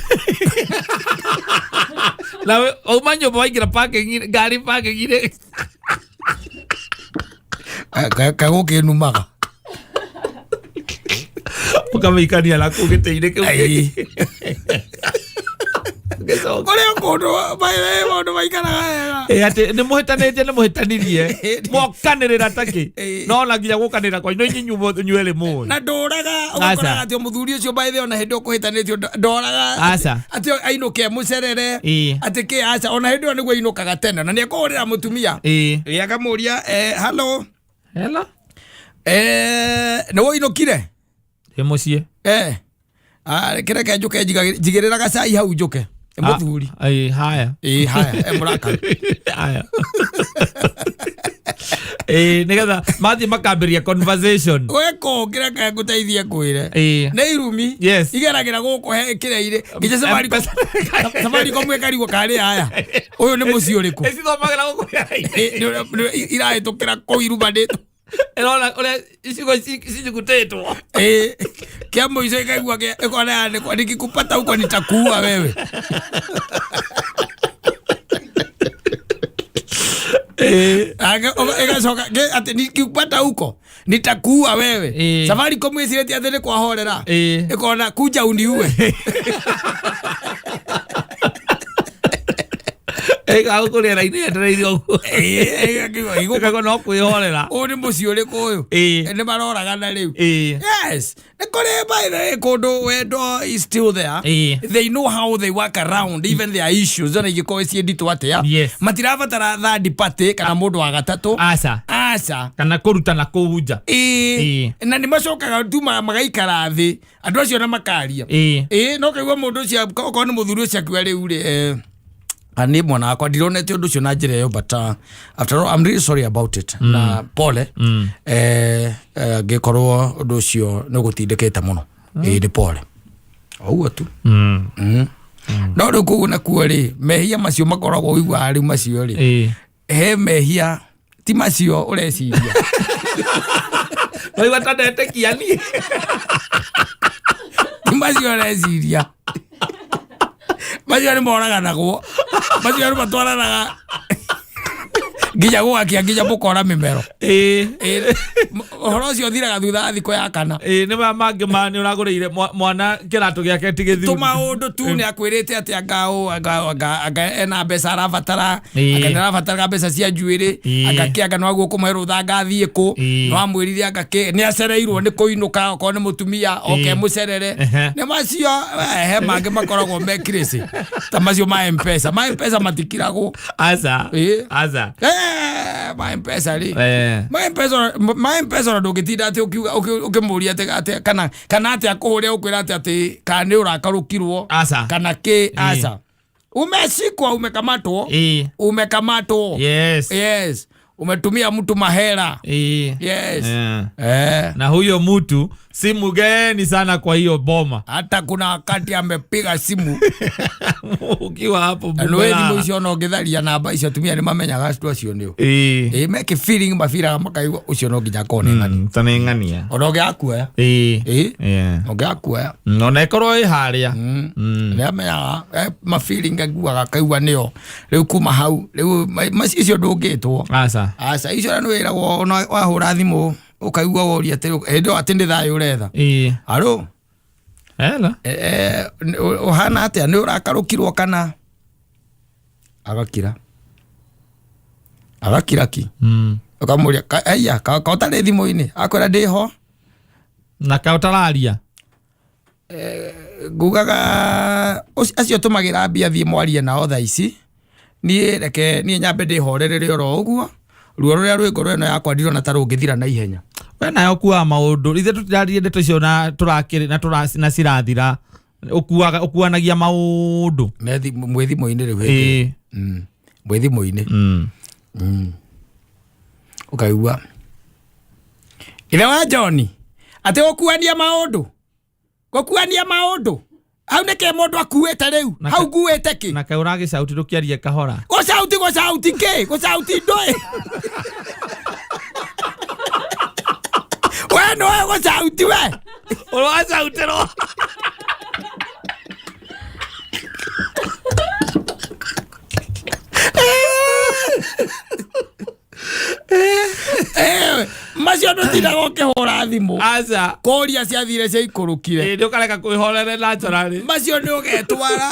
Speaker 2: na umanyo boingira parking ngari parking ire
Speaker 1: kagukinumaga
Speaker 2: ukamikania la kugiteire ke
Speaker 1: kore kodo bae modo baikara
Speaker 2: ate ni muhitanirie mwakanirira taki no la nginya gukanira kwa ino nyinyu nywele mu
Speaker 1: na ndoraga ukora ati muthuri ucio bae ona hindo kuhitanitio ndoraga ati ainuke mucerere ati ke acha ona hindo niguo inukaga tena na ni akorera mutumia akamuria hello no inukire
Speaker 2: mucie
Speaker 1: kireke njuke njigirira gacai hau njuke muthuri
Speaker 2: haya
Speaker 1: muraka
Speaker 2: haya nigetha mathi makambiria conversation
Speaker 1: weko kireke nguteithie kwire ne irumi igeragira guku he kireire ngije samari komwe karigo kari haya uyu ni muci uriku
Speaker 2: ecithomagira guku
Speaker 1: irahitukira ku iruma ndito
Speaker 2: Ela isigo sijikutetwa.
Speaker 1: Kia moiso ikaigua ekona nikikupata huko nitakuua wewe. Soka ati nikikupata huko nitakuua wewe. Safari komu isireti athene kwa horera. Ekona kuja uniue.
Speaker 2: Ega ukurera ine ndreirio iguka no kwihorera
Speaker 1: uri muci uri kuyu ni maroragana riu yes ni kuri by the kundu wendo is still there they know how they work around even their issues ona igiko cie nditu atia matirabatara third party kana mundu wa gatatu aca
Speaker 2: kana kurutana kuhunja
Speaker 1: na ni macokaga tu magaikara thi andu acio na makaria no kaigua mundu ucio ko ni muthuri ucio akiwa riu ri ani mwana akwa ndironete undu ucio na njira yo but after all I'm really sorry about it na pole ngikorwo undu ucio ni gutindikite muno ni pole oguo tu no ri kugu na kuo ri mehia macio makoragwo igwa ari macio ri he mehia ti macio ureciria
Speaker 2: oi watandete kiani
Speaker 1: ti macio ureciria macio ni moraga naguo macio ni matwaranaga nginya gwakia nginya mukora mimero horo cio thiraga thutha thiko ya kana
Speaker 2: ni mangi mani uragurire mwana kiratu giake tigithu
Speaker 1: tuma undu tu ni akwirite ati aga ena mbeca arabatara agarabatara mbeca cia njuiri agakiaga no aguo kumweru thanga thie ku no amwirire agake ni acereirwo ni kuinuka ko ni mutumia oke mucerere ni macio he mangi makoragwo mekirisi ta macio ma M-Pesa matikiragwo
Speaker 2: aza
Speaker 1: ma M-Pesa ri ma M-Pesa ndugitinda ati ukimuria ati kana ati akuhuria ukwira ati kana urakarukirwo kana ke aza umeshikwa umekamatwa yes umetumia mtu mahera yes
Speaker 2: na huyo mtu si mgeni sana kwa hiyo boma,
Speaker 1: hata kuna wakati amepiga simu
Speaker 2: ukiwa hapo
Speaker 1: wewe mwisho no githaria namba icio tumia ni mamenyaga stu acio nio make feeling mafira makaigwa ucio no nginya kone ngani
Speaker 2: tane ngania
Speaker 1: onoge akuoya oge akuoya
Speaker 2: no nekoro iharia
Speaker 1: ni amenyaga ma feeling aguaga kaigwa nio riu kuma hau riu macio ndungitwo asa icio no wiragwo no wahura thimu ukaigwa woria endo atinde thayo uretha alo
Speaker 2: hela
Speaker 1: ohana atia ni urakarukirwo kana agakira ki ukamuria aya ka utare thimu-ini akwira ndiho
Speaker 2: na ka utararia
Speaker 1: ngugaga acio tumagira mbia thie mwarie nao tha ici nie nyambe ndihorerere oro uguo ruo ruria rwi ngoro eno yakwa ndirona ta rungithira na ihenya
Speaker 2: we nayo kuwa maundu ithe tutirarie ndeto icio na turakiri na cirathira ukuanagia maundu
Speaker 1: mwithimu-ini riu mwithimu-ini ukaigua ithe wa John ati gukuania maundu hau neke mundu akuite riu hau nguite ki
Speaker 2: na kaura gicauti rukiarie kahora
Speaker 1: gocauti ndoi we no gocauti we
Speaker 2: uracautirwo
Speaker 1: macio ndutindaga ukihura thimu
Speaker 2: aca
Speaker 1: kuria ciathire cia ikurukire
Speaker 2: ndio kareka kwihorere na njorari
Speaker 1: macio ni ugetwara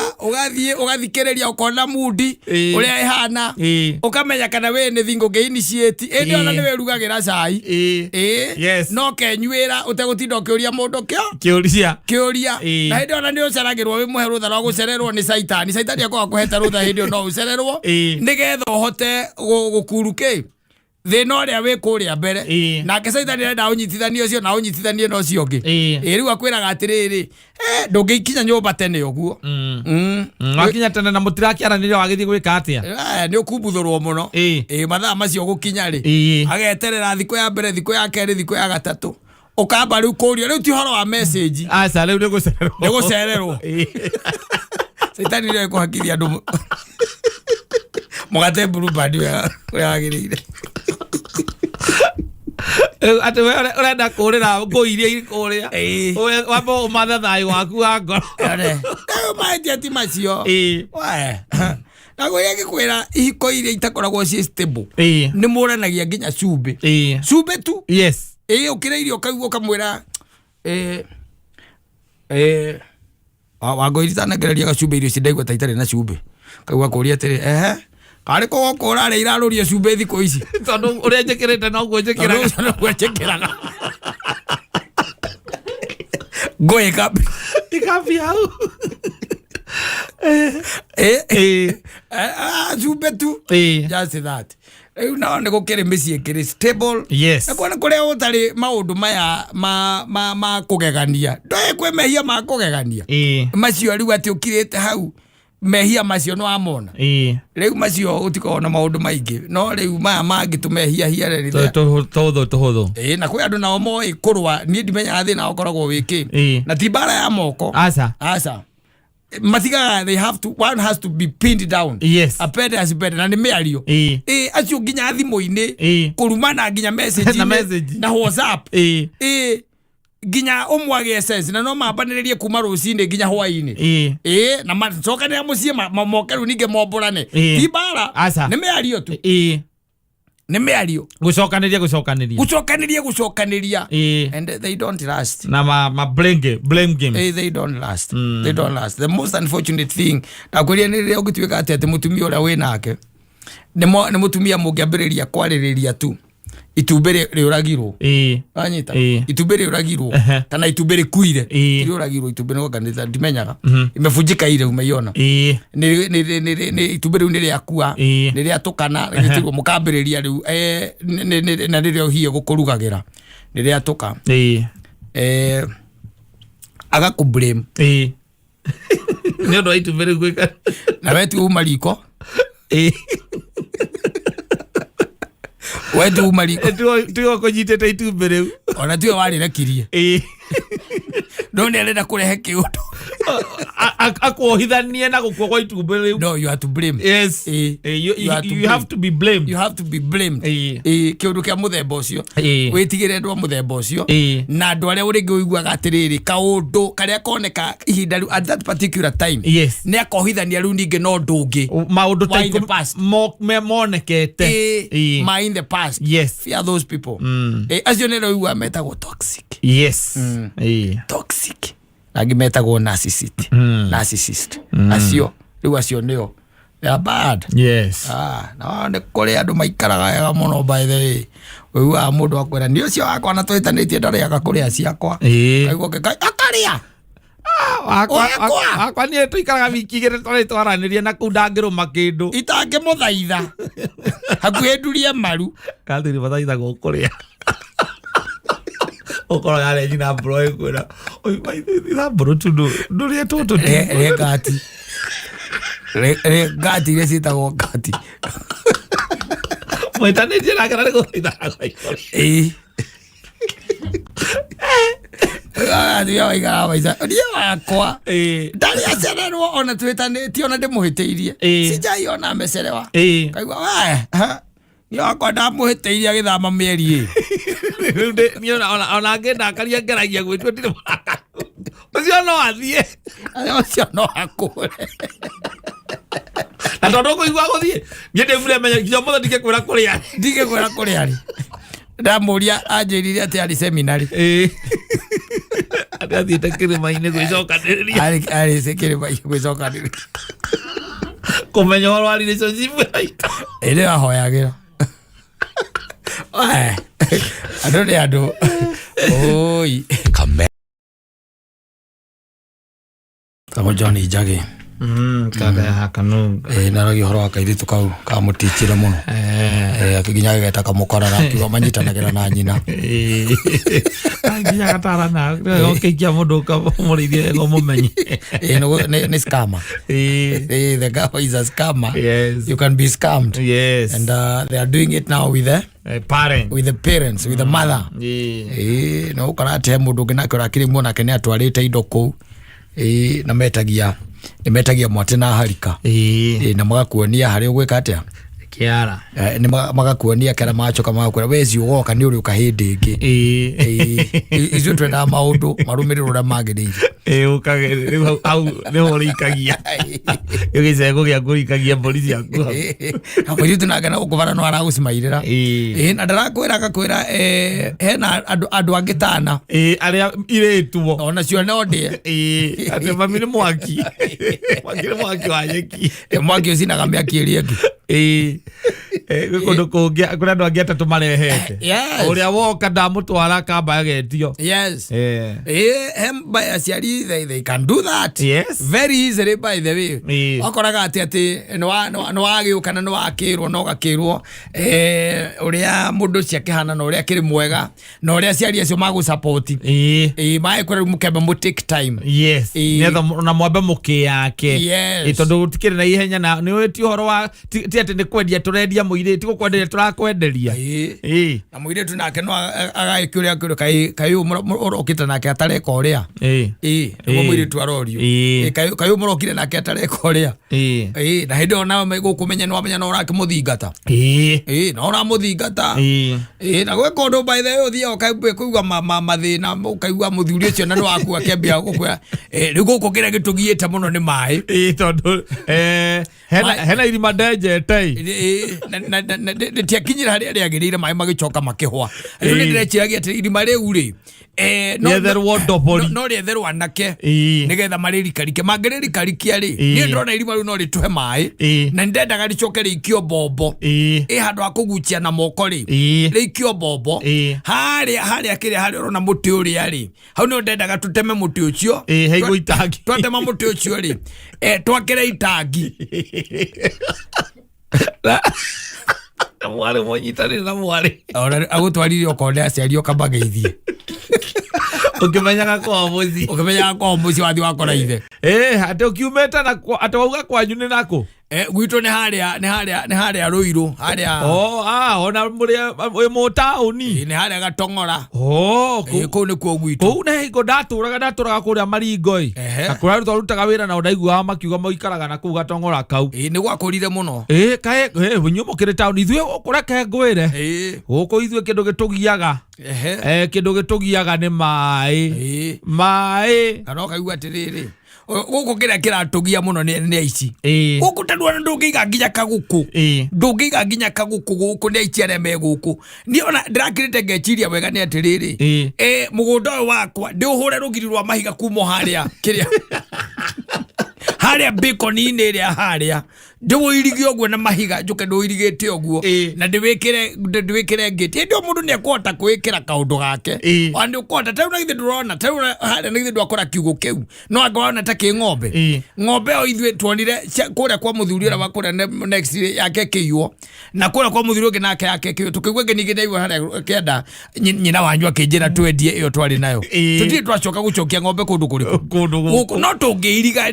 Speaker 1: ugathikiriria ukona mudi uria ihana ukamenya kana we ni thingo ngeinitiate indi ona ni werugagira cai
Speaker 2: yes
Speaker 1: no kenyuira utegutinda ukiuria mundu kiuria na hindi ona ni uceragirwo wi muhe rutha rwa gucererwo ni saitani akwa kuheta rutha hindi no ucererwo nigetha uhote gukuruke thina uria wi kuria mbere nake saitani enda unyitithanie ucio na unyitithanie no cio ngi riu akwiraga atiriri ndungikinya nyumba tene uguo
Speaker 2: wakinya tene na mutirakiaraniria wagithie gwika atia
Speaker 1: ni ukumbuthurwo muno mathaa macio gukinya ri ageterera thiko ya mbere thiko ya keri thiko ya gatatu ukamba riu kuria riu ti horo wa message
Speaker 2: aca riu ni
Speaker 1: gucererwo saitani ri kuhakithia andu mugate bluebird wagirire
Speaker 2: ati we urenda kurira nguiria ikuria wambo umatha thayo waku wa ngoro
Speaker 1: maiti ati macio na guria gikwira ihiko iria itakoragwo ci stable ni muranagia nginya cumbe tu
Speaker 2: yes
Speaker 1: ukira ukaigua ukamwira wangoiri tanagereria gacumbe irio cindaigua ta itarĩ na cumbe kaigua kuria atiri kari ko kora ri iraruria cumbe thiko ici
Speaker 2: tondu uria njekirite no guo
Speaker 1: njekiraga ngoe kapi hau cumbe tu just that riu nao nä gå kä rä mä ciä kä rä stable na kuona kå rä a å tarä maå ndå maya ma kå gegania ndoä kwä mehia ma kå gegania macio rä u atä å kirä te hau mehia macio nä wamona rä u macio å tikoragwo na maå ndå maingä no rä u maya mangä tå mehia hiarä
Speaker 2: tå hå
Speaker 1: na kwä andå nao moä kå rwa niä ndimenyaga thä na åkoragwo wä kä na ti mbara ya moko aca matigaga one has to be pinned down apende asipende na nä mä ario acio nginya thimå-inä kå rumana nginya message na WhatsApp nginya umwage sense na no mambanĩrĩrie kuma rũcinĩ nginya hwainĩ na macokanĩra mũciĩ moke rĩu ningĩ momborane ti mbara nĩ mĩario tu nĩ mĩario
Speaker 2: gucokanĩria
Speaker 1: and they don't last
Speaker 2: na ma blame game
Speaker 1: they don't last they don't last. The most unfortunate thing ndakwĩria nĩ rĩrĩa ũgĩtuĩka atĩ mũtumia ũrĩa wĩ nake nĩ mũtumia mũngĩambĩrĩria kwarĩrĩria tu itumbĩ rĩũragirwo anyita itumbĩ rĩũragirwo kana itumbĩ rĩkuire rĩũragirwo itumbĩ nĩ organiza ndimenyaga imebunjika ile umeiona nĩ itumbĩ rĩu nĩ rĩakua nĩ rĩatũkana rĩgĩtirwo mũkambĩrĩria rĩu na rĩrĩa ũhiye gũkũrugagĩra nĩ rĩatũka agakũblame
Speaker 2: nĩ ũndũ wa itumbĩ rĩu gwĩka
Speaker 1: na wetu uma riko wetu uma riko
Speaker 2: tuo kũnyitĩte itumbĩ rĩu
Speaker 1: ona tuo warĩrekirie no nĩ arenda kũrehe kĩũndũ
Speaker 2: akuohithanie na gũkua kwa itumbĩ rĩu.
Speaker 1: No, you have to blame.
Speaker 2: Yes. You have to be blamed.
Speaker 1: You have to be blamed. Kĩũndũ kĩa mũthemba ũcio wĩtigĩre andũ a mũthemba ũcio na andũ arĩa ũrĩngĩ ũiguaga atĩrĩrĩ kaũndũ karĩa koneka ihinda rĩu at that particular time nĩ akohithania rĩu ningĩ no ũndũ ũngĩ
Speaker 2: maũndũ monekete
Speaker 1: ma in the past.
Speaker 2: Yes.
Speaker 1: Fear those people. Acio nĩ rĩu metagwo toxic.
Speaker 2: Yes.
Speaker 1: Toxic. Nagi metagwo narcissist. Acio rĩu acio nĩo they are bad.
Speaker 2: Yes.
Speaker 1: No nĩ kũrĩ andũ maikaraga wega mũno by the way. Ũiguaga mũndũ akwĩra nĩ ũcio wakwa na twĩtanĩtie ndarĩaga kũrĩa ciakwa. Aigua akarĩa.
Speaker 2: Wakwa niĩ tũikaraga wiki igĩrĩ twarĩ twaranĩria na kũu ndangĩrũma kĩndũ
Speaker 1: itangĩmũthaitha hakuhĩ ndurie maru
Speaker 2: kathiri mathaitha gũkũrĩa ukora yale jina bro kwera oi maitha bro tu ndurie toto gati resitagwo gati mwetane jina kana gũthiĩ
Speaker 1: ndio waiga waisa ndio wakwa ndari acererwo ona twĩtanĩtie ona ndĩmũhĩtĩirie sijaiona amecerewa kaigua ndio wakwa ndamũhĩtĩirie agĩthama mĩeri
Speaker 2: ndio ona ngenda karia ngeragia gwĩtwo ndire ũcio no athiĩ
Speaker 1: ũcio no akũre
Speaker 2: na tondũ kũigua gũthiĩ niĩ ndĩmure menya nginya mũthĩ ndingĩkwĩra
Speaker 1: kũrĩa arĩ ndamuria anjĩrire atĩ arĩ seminary
Speaker 2: athiĩte kĩrĩma-inĩ gwĩcokanĩrĩria
Speaker 1: arĩ kĩrĩma-inĩ gwĩcokanĩrĩria
Speaker 2: kũmenya ũhoro wa relationship
Speaker 1: ĩrĩ ahoyagĩra andũ nĩ andũ oi kamo John Njagi
Speaker 2: kaga hakanu
Speaker 1: naragia horo wa kairĩtu kau kamũtichire mũno akĩginya geta kamũkora na kiuga manyitanagira na nyina
Speaker 2: nginya gatarana okĩikia mũndũ kamũrĩithie ngo mũmenye
Speaker 1: nĩ scammer. The guy is a scammer. Yes. You can be scammed.
Speaker 2: Yes.
Speaker 1: And they are doing it now with the
Speaker 2: parents,
Speaker 1: with the mother. No karate mũndũ ngina kĩrakĩrĩ muona kene atwarĩte indo kũu na metagia mwate na harika na magakuonia harĩ ũgwĩka atĩa
Speaker 2: kiara
Speaker 1: ni magakuonia kana machoka magakwĩra wezi ugoka ni uri ukahindi ingi icio twenda maundu marumiriro ra magĩrĩire
Speaker 2: ukage au ni horikagia yogicego gĩa kũrikagia polisi yaku
Speaker 1: hapo itu nagana gũkũvara no aragucimairĩra na ndarakwĩra akakwĩra hena andũ angĩ tana
Speaker 2: arĩa irĩtwo
Speaker 1: ona cio no ndĩe
Speaker 2: atĩ mami nĩ mwaki wa nyeki
Speaker 1: mwaki ũcinaga mĩaki ĩrĩa ĩngĩ
Speaker 2: gũkũndũ kũngĩ kũrĩa andũ angĩ atatũ marehete ũrĩa woka ndamũtwara kamba agetio.
Speaker 1: Yes. By aciari they can do that.
Speaker 2: Yes.
Speaker 1: Very easily by the way. Wakoraga atĩ nĩ wagĩũka na nĩ wakĩrwo no gakĩrwo ũrĩa mũndũ ũcio akĩhana na ũrĩa akĩrĩ mwega na ũrĩa aciari acio magũsupport magĩkwĩra mũkembe mũ take time.
Speaker 2: Yes. Nĩgetha na mwambe mũkĩyake tondũ gũtikĩrĩ na ihenya na nĩ ũĩti ũhoro wa ti atĩ nĩ kwendia tũrendia mũirĩtu gũkwenderia tũrakwenderia
Speaker 1: na mũirĩtu nake no agagĩkĩũrĩa akĩrwo kaĩ ũrokĩte nake atareka ũrĩa nĩguo mũirĩtu arorio kaĩ ũmũrokire nake atareka ũrĩa na hĩndĩ ĩyo nawe gũkũmenya nĩ wamenya no ũrakĩmũthingata na ũramũthingata na gwĩka ũndũ by the way ũthiaga ũkaigua mathĩna ũkaigua mũthuri ũcio na nĩ waku akĩambia gũkwĩra rĩu gũkũ kĩrĩa gĩtũgiĩte mũno nĩ maĩ
Speaker 2: tondũ hena irima ndenjete
Speaker 1: tiakinyira haria riagirire mai magicoka makihwa riu ni ndirechiragia ati irima riu ri no rietherwo anake nigetha maririkarikie mangĩririkarikia ri niĩ ndĩrona irima riu no rĩtũhe maĩ na nĩndendaga rĩcoke rĩikio mbombo handũ ha kũgucia na moko ri rĩikio mbombo harĩa kĩrĩa harĩa ũrona mũtĩ ũrĩa ri hau nĩ ndendaga tũteme mũtĩ ũcio twatema mũtĩ ũcio ri twakĩre itangi
Speaker 2: mwarĩ mũnyitanĩre na mwarĩ
Speaker 1: agũtwarire okorwo aciario kamageithie
Speaker 2: ukimenyaga kwa
Speaker 1: muci wathi wakora ithe
Speaker 2: ati ukiumeta na ati wauga kwanyu ni nako
Speaker 1: gwitũ nĩ harĩa Ruiru harĩa
Speaker 2: ona muri mu tauni
Speaker 1: nĩ harĩa Gatong'ora
Speaker 2: kũu
Speaker 1: nĩkuo gwitũ
Speaker 2: kũu nĩ hingo ndatũraga kũrĩa Maringoi na kũrĩa twarutaga wĩra na ndaiguaga makiuga moikaraga na kũu Gatong'ora kau
Speaker 1: nĩ gwakũrire mũno
Speaker 2: kaĩ nyuĩ mũkĩrĩ tauni ithuĩ kũreke ngwĩre gũkũ ithuĩ kĩndũ gĩtũgiaga nĩ maĩ
Speaker 1: kana ũkaigua atĩrĩrĩ gũkũ kĩrĩa kĩratũgia mũno nĩ aici gũkũ taruana ndũngĩiga nginya kagũkũ gũkũ nĩ aici arĩa me gũkũ niĩ ona ndĩrakĩrĩte ngeciria wega nĩ atĩrĩrĩ mũgũnda ũyũ wakwa ndĩũhũre rũgiri rwa mahiga kuma harĩa kĩrĩa harĩa bacon-inĩ ĩrĩa harĩa ndĩwũirigie ũguo na mahiga njuke ndũirigĩte ũguo na ndĩwĩkĩre ngĩti hĩndĩ o mũndũ nĩ ekũhota kwĩkĩra kaũndũ gake ona nĩ ũkũhota tarĩu na githĩ ndũrona tarĩu harĩa na githĩ ndwakora kiugũ kĩu no anga wona ta kĩ ng'ombe o ithuĩ tuonire kũrĩa kwa mũthuri ũrĩa wa kũrĩa next yake kĩiywo na kũrĩa kwa mũthuri ũngĩ nake yake kĩiywo tũkĩigua ngĩningĩ ndaigua harĩa kĩenda nyina wanyu akĩnjĩra twendie ĩyo twarĩ nayo tũtirĩ twacoka gũcokia ng'ombe kũndũ kũrĩkũ no tũngĩiriga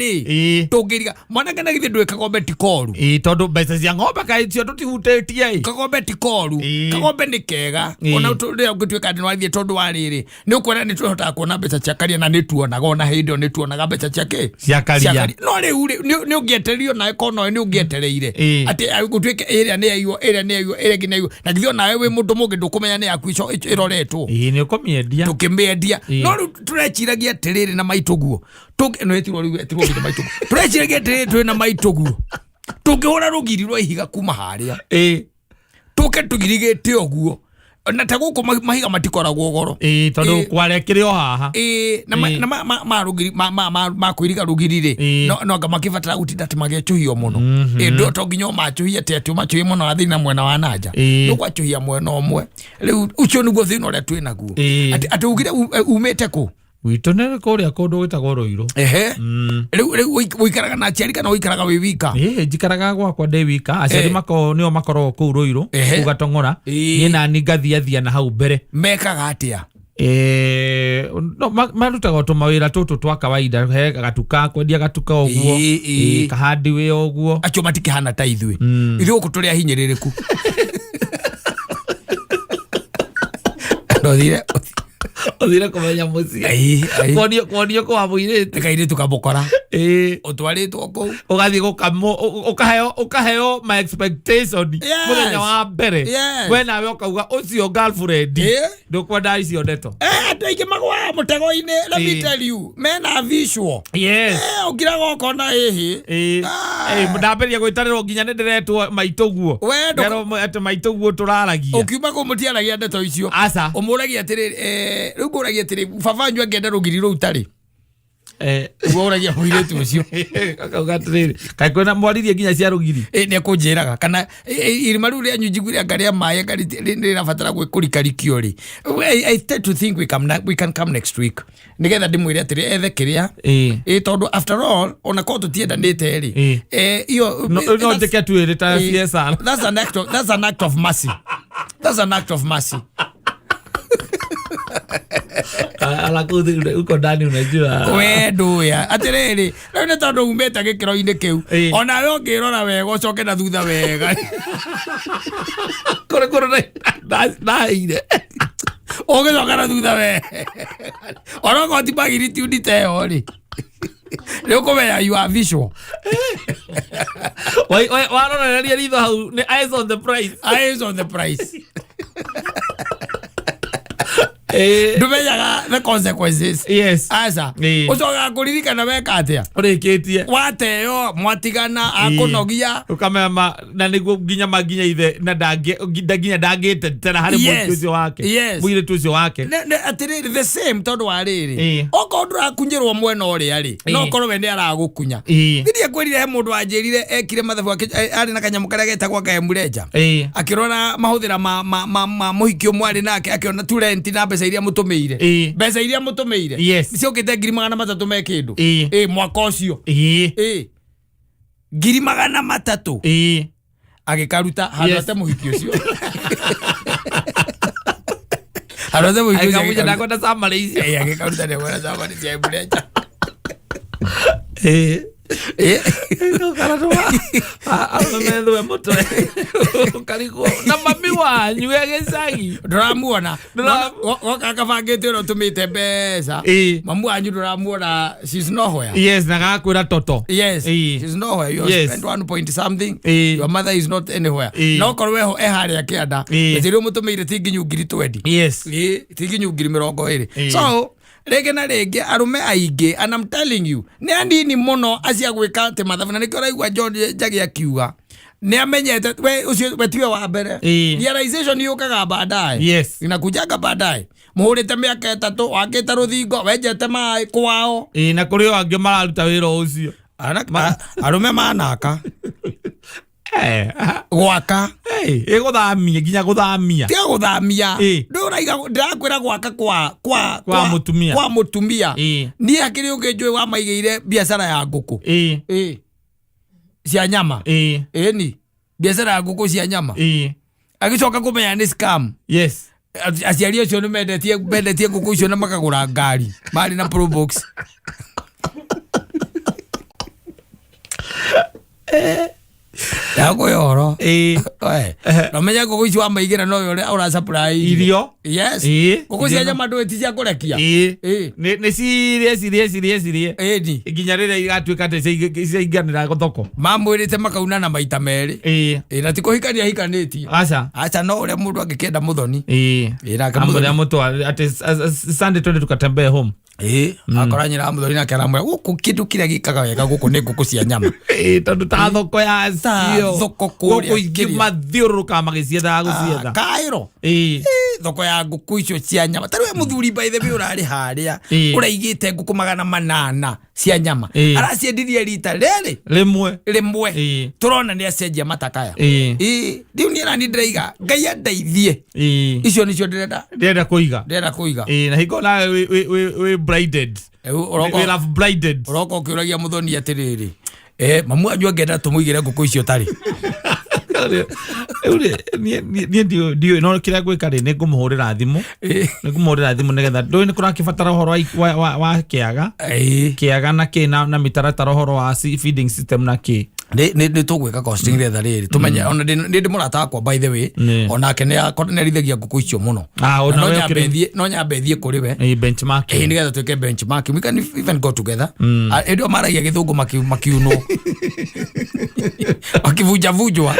Speaker 1: tũngĩiriga mwanake na githĩ ndwĩ kagombe ti koru
Speaker 2: tondu mbeca cia ng'ombe kaĩcio tũtihutĩtie
Speaker 1: kagombe ti koru kagombe nĩ kega ona rĩrĩa ũngĩtuĩka ndĩ nĩwathiĩ tondũ wa rĩrĩ nĩ ũkuona nĩ tũhotaga kuona mbeca cia karia na nĩ tuonaga ona hĩndĩ ĩyo nĩ tuonaga mbeca cia karia no rĩu nĩ ũngĩetererio nawe kono nĩ ũngĩetereire atĩ gũtuĩke ĩrĩa nĩ yaiywo ĩrĩa ĩngĩ nĩ yaiywo na githĩ onawe wĩ mũndũ mũngĩ ndũkũmenya nĩ yaku ĩroretwo
Speaker 2: nĩ ũkũmĩendia
Speaker 1: tũkĩmĩendia no rĩu tũreciragia atĩrĩrĩ na maitũguo tũreciragia atĩrĩrĩ twĩ na maitũguo tũngĩhũra rũgiri rwa ihiga kuma harĩa tũke tũgirigĩte ũguo na ta gũkũ mahiga matikoragwo goro
Speaker 2: tondũ kwarekire o haha
Speaker 1: na rũgiri ma kwĩriga rũgiri no anga makĩbatara gũtinda atĩ magĩacuhio mũno to nginya macuhia atĩ macuhie mũno wa thĩinĩ na mwena wa nanja nĩgwacuhia mwena ũmwe rĩu ũcio nĩguo thĩna ũrĩa twĩ naguo atĩ ugire umĩte kũ
Speaker 2: witũ nĩ kũrĩa kũndũ gwĩtagwo Ruiru
Speaker 1: rĩu ũikaraga na aciari kana ũikaraga wĩ wika
Speaker 2: njikaraga gwakwa ndĩ wika aciari nĩo makoragwo kũu Ruiru kũu Gatong'ora niĩ nani ngathiathia na hau mbere
Speaker 1: mekaga atĩa
Speaker 2: marutaga tũmawĩra tũtũ twa kawaida he gatuka kwendia gatuka ũguo kahandi wĩ ũguo
Speaker 1: acio matikĩhana ta ithuĩ gũkũ tũrĩ ahinyĩrĩrĩku
Speaker 2: othire kumenya mũciĩ kuonio kwa mũirĩtu
Speaker 1: kairĩtu kamũkora ũtwarĩtwo kũu
Speaker 2: ũgathiĩ ũkaheo my expectation mũthenya wa mbere we nawe ũkauga ũcio girlfriend ndũkwenda icio ndeto
Speaker 1: andũ aingĩ magũaga mũtego-inĩ let me tell you mena visual ũkiraga ũkona
Speaker 2: ndambĩrĩria gwĩtanĩrwo nginya nĩ ndĩretwo maitũguo atĩ maitũguo tũraragia
Speaker 1: ũkiuma kũu mũtiaragia ndeto icio ũmũragia atĩrĩrĩ rĩu ngũragia atĩrĩ babanyu angĩenda rũgiri rũu tarĩ ũragia mũirĩtu ũcio
Speaker 2: akauga atĩrĩrĩ kaĩ kwĩna mwaririe nginya cia rũgiri
Speaker 1: nĩ ekũnjĩraga kana irima rĩu rĩanyu njiguire anga rĩa maĩ anga rĩrabatara kũrikarikio rĩ I tend to think we can come next week nĩgetha ndĩmwĩre atĩrĩ ethe kĩrĩa tondũ after all ona korwo tũtiendanĩte rĩ iyo
Speaker 2: no njĩke tuĩrĩ ta CSR
Speaker 1: that's an act of mercy
Speaker 2: alakuthi uko ndani unajua
Speaker 1: we nduya atiriri rĩu nĩ tondũ umĩte gĩkĩro-inĩ kĩu ona we ũngĩrora wega ũcoke na thutha wega
Speaker 2: kũrĩ ndaire
Speaker 1: ũgĩcoka na thutha wega ona okorwo ti magnitude ta ĩyo rĩ rĩu kũmenya you are visual
Speaker 2: warorereria ritho hau nĩ eyes on the prize
Speaker 1: Ndumenyaga the consequences.
Speaker 2: Yes.
Speaker 1: Asa. Ucoga kuririkana weka atia.
Speaker 2: Urikitie.
Speaker 1: Wateo mwatigana akunogia.
Speaker 2: Ukamema na niguo nginya maginya ithe na nginya ndagite tena hari mutucio wake. Mwire tucio wake.
Speaker 1: Atiriri the same tondu wa riri. Oko ndurakunyirwo mwena uria ri. No korwo we ndi aragukunya. Thirie kwirire he mundu anjirire ekire mathabu ari na kanyamu karia getagwa kaemureja. Akirona mahuthira ma muhikio mwari nake akiona turenti na mbeca iria mutumeire. Mbeca iria mutumeire. Nicio kite 300 me kindu. Mwaka ucio. 300. Agikaruta handu muhikio ucio. Handu muhikio ucio.
Speaker 2: Akamuja ndakwenda Samaria.
Speaker 1: Agikaruta ndakwenda Samaria cia Emureja.
Speaker 2: Amemethwe mutwe kariko na mami wanyu egecagi
Speaker 1: nduramuona woka kabangite no tumite mbeca mamu wanyu nduramuona she's nowhere.
Speaker 2: Yes, na gakwira toto.
Speaker 1: Yes, she's nowhere. You spend 1 point something. Your mother is not anywhere. No korwe ho ehari akianda ndiro mutumire tinginyu 20.
Speaker 2: Yes,
Speaker 1: tinginyu 20. So rege na rege arume aige, and I'm telling you ni andini muno acia gwika te mathabu na nikora igwa John Jagi akiuga ni amenyete we ucio we tiwe wa mbere. Realization yukaga baadaye.
Speaker 2: Yes,
Speaker 1: inakujaga baadaye. Muhurite miaka 3 wakita ruthingo wenjete mai kwao
Speaker 2: na kuri wangi mararuta wira ucio
Speaker 1: arume manaka gwaka
Speaker 2: guthamia nginya guthamia
Speaker 1: tia guthamia nduraiga ndirakwira gwaka kwa mutumia ni akiri unginjwe wa maigeire biashara ya nguku cia nyama ni biashara ya nguku cia nyama agicoka kumenya ni scam.
Speaker 2: Yes,
Speaker 1: aciari acio ni mendetie nguku icio na makagura ngari mari na pro box. Yako yoro no menya nguku icio wa maigira no yore ura supply
Speaker 2: irio.
Speaker 1: Yes, nguku cia nyama ndweti cia kurekia
Speaker 2: ni sirie ni nginya rire igatuika te ciinganira thoko
Speaker 1: mamwirite makauna na maita meri na tikuhikania hikanitie acha no ure mundu angikenda muthoni
Speaker 2: iraka muthoni amutwa ati Sunday twende tukatembea home
Speaker 1: akoranyira muthoni na karamwe guku kindu kiria gikaga wega guku ni nguku cia nyama
Speaker 2: tondu ta thoko ya
Speaker 1: thoko kuria
Speaker 2: mathiuruka magicietha gucietha
Speaker 1: kairo thoko ya nguku icio cia nyama tarwe muthuri by the way urari haria uraigite nguku 800 cia nyama araciendirie rita rimwe turona ni acenjia matakaya riu ni rani ndreiga ngai andeithie icio nicio ndenda
Speaker 2: kuiga
Speaker 1: na
Speaker 2: hiko na we blinded we love blinded
Speaker 1: uroko kiuragia muthoni atiriri mamu anyu angenda tumuigire nguku icio tari
Speaker 2: ni ndio no kira gwika ri ningumuhurira thimu nigetha ndoi ni kurakibatara horo wa kiaga na kina na mitaratara horo wa feeding system na ki
Speaker 1: ni tugwika costing retha riri tumenye ona ndi murata akwa by the way ona kene akonerithagia nguku icio muno no nyambethie kuri we
Speaker 2: benchmark
Speaker 1: nigetha twike benchmark we can even go together ndio maragia githungu makiuno akivujavujwa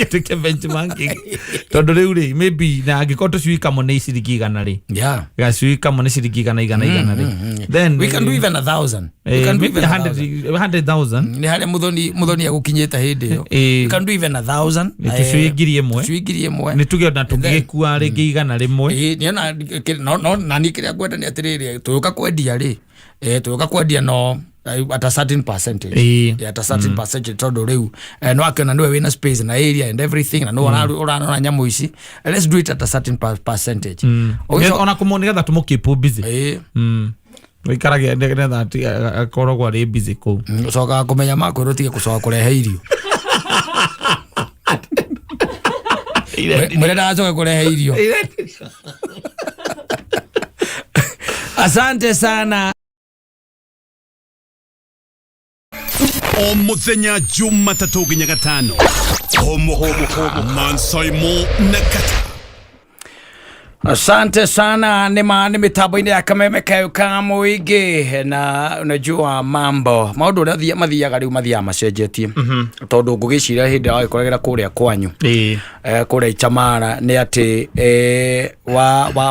Speaker 2: twike benchmark tondu riu ri maybe na angikoto ciuika mo ni ciringi 100 ri gaciuika mo ni ciringi 100 ri then
Speaker 1: we can do even 1,000
Speaker 2: we can do 100,000
Speaker 1: ni hale muthoni agukinyeta hindi yo we can do even 1,000
Speaker 2: tucui imwe ni tuge na tungikua ringi 100 rimwe
Speaker 1: no na ni kiria kwenda ni atiriri tuyuka kwendia ri tuyuka kwendia no at a certain percentage at a certain percentage tondu riu no akena niwe wina space na area and everything na no urana nyamu ici let's do it at a certain percentage
Speaker 2: ona kumunigetha tumukipu busy wikaragia ngetha ati akoragwo ari busy ku
Speaker 1: ucoka kumenya makwiru tige kucoka kurehe irio murenda acoke kurehe irio asante sana
Speaker 3: o muthenya Jumatatu nginya Gatano homo Mansai Mo Nakata
Speaker 1: Asante sana, ni mitambo-inĩ ya kameme kayo ka mũingĩ, na unajua maũndũ ũrĩa mathiaga rĩu mathiaga macenjetie tondũ ngũgĩciria hĩndĩ ĩrĩa wagĩkoragĩra kũrĩa kwanyu kũrĩa Itamara nĩ atĩ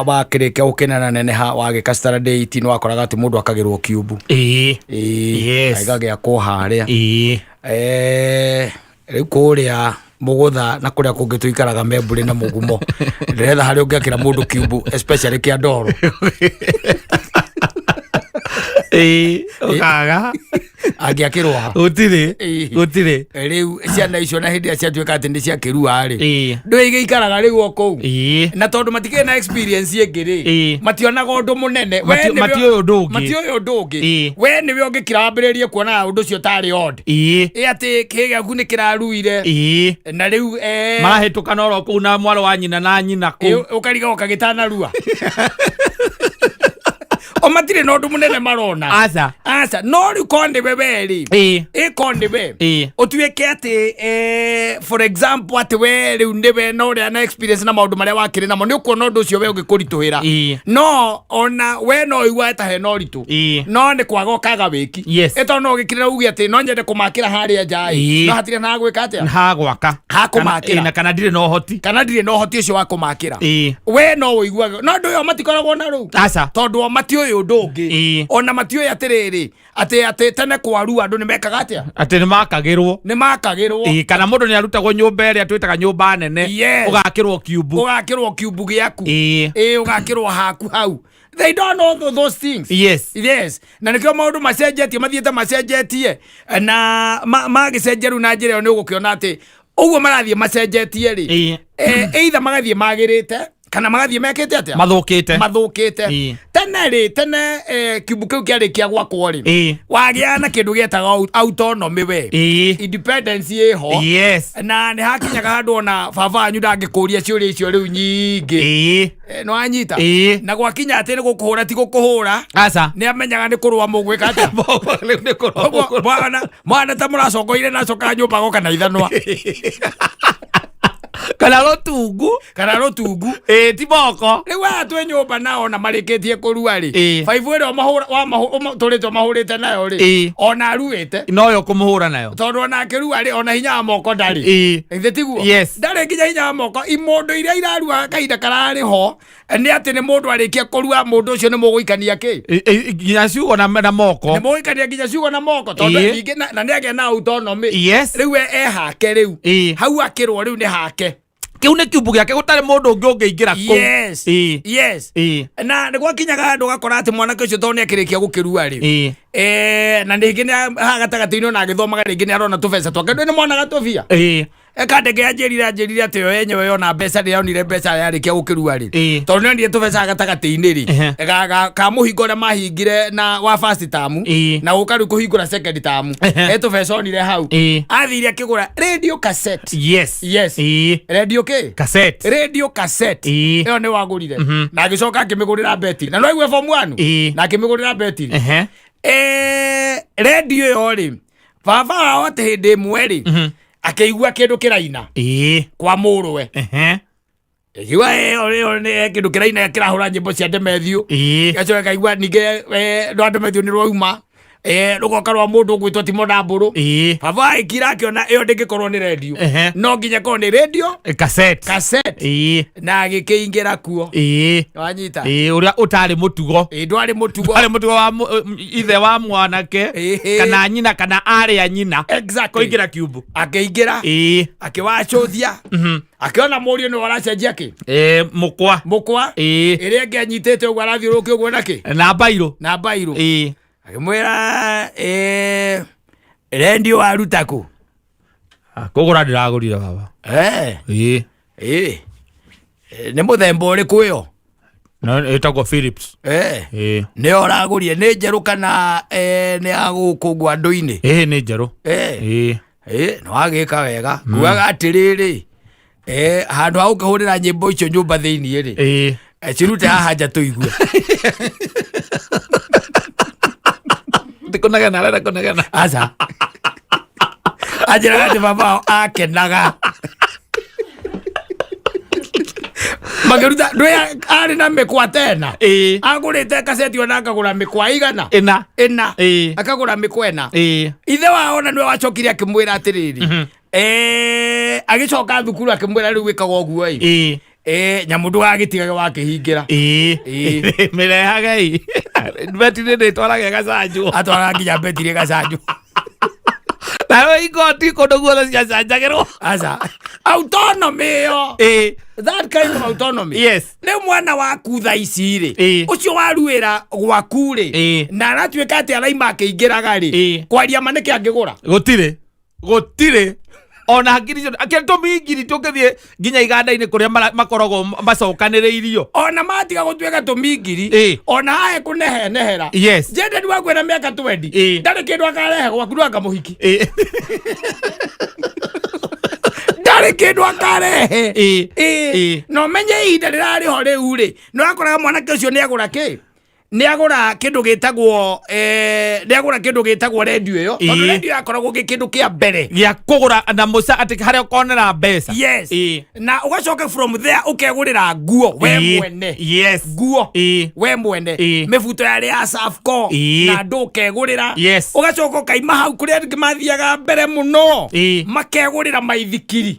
Speaker 1: wakĩrĩkia gũkĩnena neneha wagĩka Saturday nĩ wakoraga atĩ mũndũ akagĩrwo kiubu agagĩakwo harĩa rĩu kũrĩa Mũgũtha na kũrĩa kũngĩ tũikaraga membũrĩ na mũgumo ndĩretha harĩa ũngĩakĩra mũndũ kiubu especially kĩa ndoro
Speaker 2: Okaga
Speaker 1: angĩakĩrwo
Speaker 2: gũtirĩ
Speaker 1: rĩu ciana icio na hĩndĩ ĩrĩa ciatuĩka atĩ nĩ ciakĩrua rĩ ndũigĩikaraga rĩu o kũu na tondũ matikĩrĩ na experience ĩngĩ rĩ mationaga ũndũ mũnene
Speaker 2: matiũĩ
Speaker 1: ũndũ ũngĩ we nĩwe ũngĩkĩra wambĩrĩrie kuonaga ũndũ ũcio tarĩ odd atĩ kĩhĩ gĩaku nĩ kĩraruire na rĩu
Speaker 2: marahĩtũka noro kũu na mwarĩ wa nyina na nyina kũu
Speaker 1: ũkariga ũkagĩtanarua o matire no ndu munene marona asa no ri konde beberi konde be otuike ati for example ati we ri ndebe no ri ana experience na maundu maria wakire namo ni ukuona ndu ucio we ugikurituhira no ona we no igwa eta he no ritu no ni kwaga kaga wiki eto no gikirira ugi ati no nyende kumakira haria njai no hatire na gwika atia
Speaker 2: ha gwaka
Speaker 1: ha kumakira
Speaker 2: na kana ndire no hoti
Speaker 1: ucio wa kumakira we no uigwa no ndu yo matikoragwo na ru tondu matio undu ungi ona matio atiriri ati tene kwaru andu ni mekaga atia
Speaker 2: ati ni makagirwo kana mundu ni arutagwo nyumba ĩrĩa twitaga nyumba nene ugakirwo kiubu giaku ugakirwo haku hau. They don't know those things. Yes. Na nikio maundu macenjetie mathiete macenjetie na magicenjeru na njira ni ugukiona ati uguo marathie macenjetie ri either magathie magirite kana magathie mekete atia mathukite tene kiubu kiu kiari kia gwakwo ri wagia na kindu gietaga autonomy we independence yeho na ni hakinyaga handu ona baba anyu ndangikuria ciuria icio riu nyingi no anyita na gwakinya ati ni gukuhura ti gukuhura ni amenyaga ni kurwa mugwika atia riu ni kurwa
Speaker 1: mwana ta muracokoire na coka nyumba goka na ithanwa
Speaker 2: kana rotungu ti boko
Speaker 1: riu atwe nyumba nao na marikitie kurua ri faivu ero mahura turitwo mahurite nayo ri ona aruite
Speaker 2: no yo kumuhura nayo
Speaker 1: tondu ona akirua ri ona hinya moko ndari tiguo ndari nginya hinya moko imundu iria irarua kahinda karari ho ni ati ni mundu arikia kurua mundu ucio ni muguikania ki
Speaker 2: nginya ciugo na moko
Speaker 1: ni muguikania nginya ciugo na moko tondu ningi na ni agia na autonomy riu we hake riu hau akirwo riu ni hake
Speaker 2: kiu ni kiubu giake gutari mundu ungi ungiingira ku
Speaker 1: yes na ni gwakinyaga handu gakora ati mwana kicio tondu ni akirikia gukirua ri na ningi ni hagatagati-ini na agithomaga ringi ni arona tubesa twake ni mwana gatubia ekandege anjirira ati yo yenyewe yona mbeca ri yonire mbeca yarikia gukirua ri tondu ni tubesa gatagati-ini ri ka muhingo ria mahingire na wa first term na ukari kuhingura second term tubesa onire hau athire akigura radio cassette
Speaker 2: yes
Speaker 1: radio cassette iyo ni wagurire na agicoka akimigurira betiri na no igwe form 1 na akimigurira betiri radio yo ri baba wao ati hindi imwe ri akeigua kindu kiraina kwa muruwe iwa ni kindu kiraina kirahura nyimbo cia Ndemethiu gacoka kaigua ninge ndo Ndemethiu ni rwauma rugoka rwa mundu gwitwo Timo Ndamburu baba ikira akiona iyo ndingikorwo ni radio no nginya korwo ni radio cassette na agikiingira kuo wanyita
Speaker 2: uria utari mutugo
Speaker 1: ndwari mutugo
Speaker 2: wa ithe wa mwanake kana nyina kana ari ya nyina
Speaker 1: kuingira
Speaker 2: kiubu
Speaker 1: akiingira akiwacuthia akiona murio ni waracenjia ki mukwa iria ngianyitete uguo arathiuruki uguo naki
Speaker 2: na bairo
Speaker 1: akimwira rendio arutaku
Speaker 2: kugura ndiragurire baba
Speaker 1: ni muthemba uriku iyo
Speaker 2: no etagwo Philips
Speaker 1: ni oragurie ni njeru kana ni aguku gwandu-ini
Speaker 2: ni njeru
Speaker 1: no agika wega kuaga atiriri handu ha ukihurira nyimbo icio nyumba thiini ri cirute haha nja tuigue
Speaker 2: kunagana
Speaker 1: asa ajira ati baba akenaga Mageruta ndoya ari na mekwa tena. Agurite kaseti ona akagura mekwa igana. Ena. Akagura mekwa ena. Ithe waona nwe wachokire akimwira atiriri. Agicoka thukuru akimwira riu wikaga oguo nyamundu agitigaga wakihingira
Speaker 2: mirehaga betire de twarage gacanju
Speaker 1: atwara nginya betire gacanju
Speaker 2: nawe igoti kondo guothe ciacanjagirwo
Speaker 1: aca autonomy yo that kind of autonomy
Speaker 2: yes
Speaker 1: ne mwana waku tha ici ri ucio waruira gwaku ri na aratuika ati araima akiingiraga ri kwaria maneke angigura
Speaker 2: gutire ona hakiri aketo mingiri tukethie nginya iganda-ini kuria makorogo macokaniriirio
Speaker 1: ona matiga gutweka tumingiri ona hae kunehera
Speaker 2: yes
Speaker 1: jende ni wakwena miaka 20 ndari kindu akarehe gwaku ndwanga muhiki ndari kindu akarehe no menye ihinda rirari ho riu ri no akoraga mwanake ucio ni agura ki ni agura kindu gitagwo radio yo tondu radio akoragwo gikindu kia mbere
Speaker 2: ya kugura na musa ati haria ukonera mbeca
Speaker 1: yes na ugacoka from there ukegurira nguo we mwene
Speaker 2: yes
Speaker 1: nguo we mwene mifuto yari ya Safco na ndukegurira
Speaker 2: yes
Speaker 1: ugacoka kaima hau kuria mathiaga mbere muno makegurira maithikiri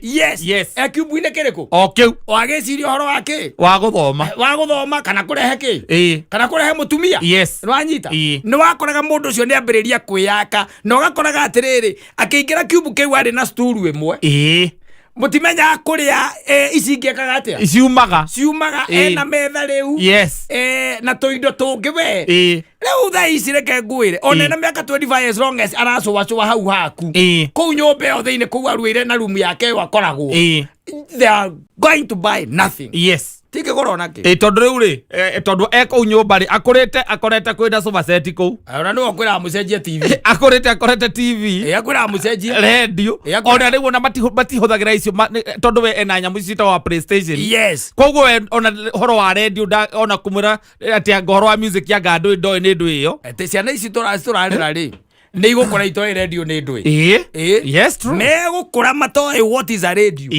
Speaker 1: yes ekiubu-ine kiriko
Speaker 2: okiu
Speaker 1: wagiciria horo wake
Speaker 2: wa guthoma
Speaker 1: kana kurehe ki kana kurehe mutumia
Speaker 2: yes
Speaker 1: nwanyita ni wakoraga mundu ucio ni ambiriria kwiyaka no gakoraga atiriri akiingira kiubu kiu ari na sturu imwe mutimenya kuria icingiekaga atia ciumaga na metha riu
Speaker 2: yes
Speaker 1: na toindo tungi we riu tha ici reke ngwire ona na miaka 25 as long as aracuacua hau haku kuu nyumba yo thiini kuu aruire na room yake wakoragwo they are going to buy nothing
Speaker 2: yes
Speaker 1: tike gorona ki
Speaker 2: tondu riu ri tondu eko nyumba ri akorete kwenda sofa set kou
Speaker 1: ona no kwira mucenjia TV
Speaker 2: akorete TV
Speaker 1: akwira mucenjia
Speaker 2: radio ona riu ona matihuthagira icio tondu we ena nyamu icio wa PlayStation
Speaker 1: yes
Speaker 2: koguo ona horo wa radio ona kumura ati ngoro wa music ya gandu ndoi ni ndu iyo
Speaker 1: ati ciana ici turarira ri ni igukora itoi radio ni ndui
Speaker 2: yes true
Speaker 1: me gukura matoi what is a radio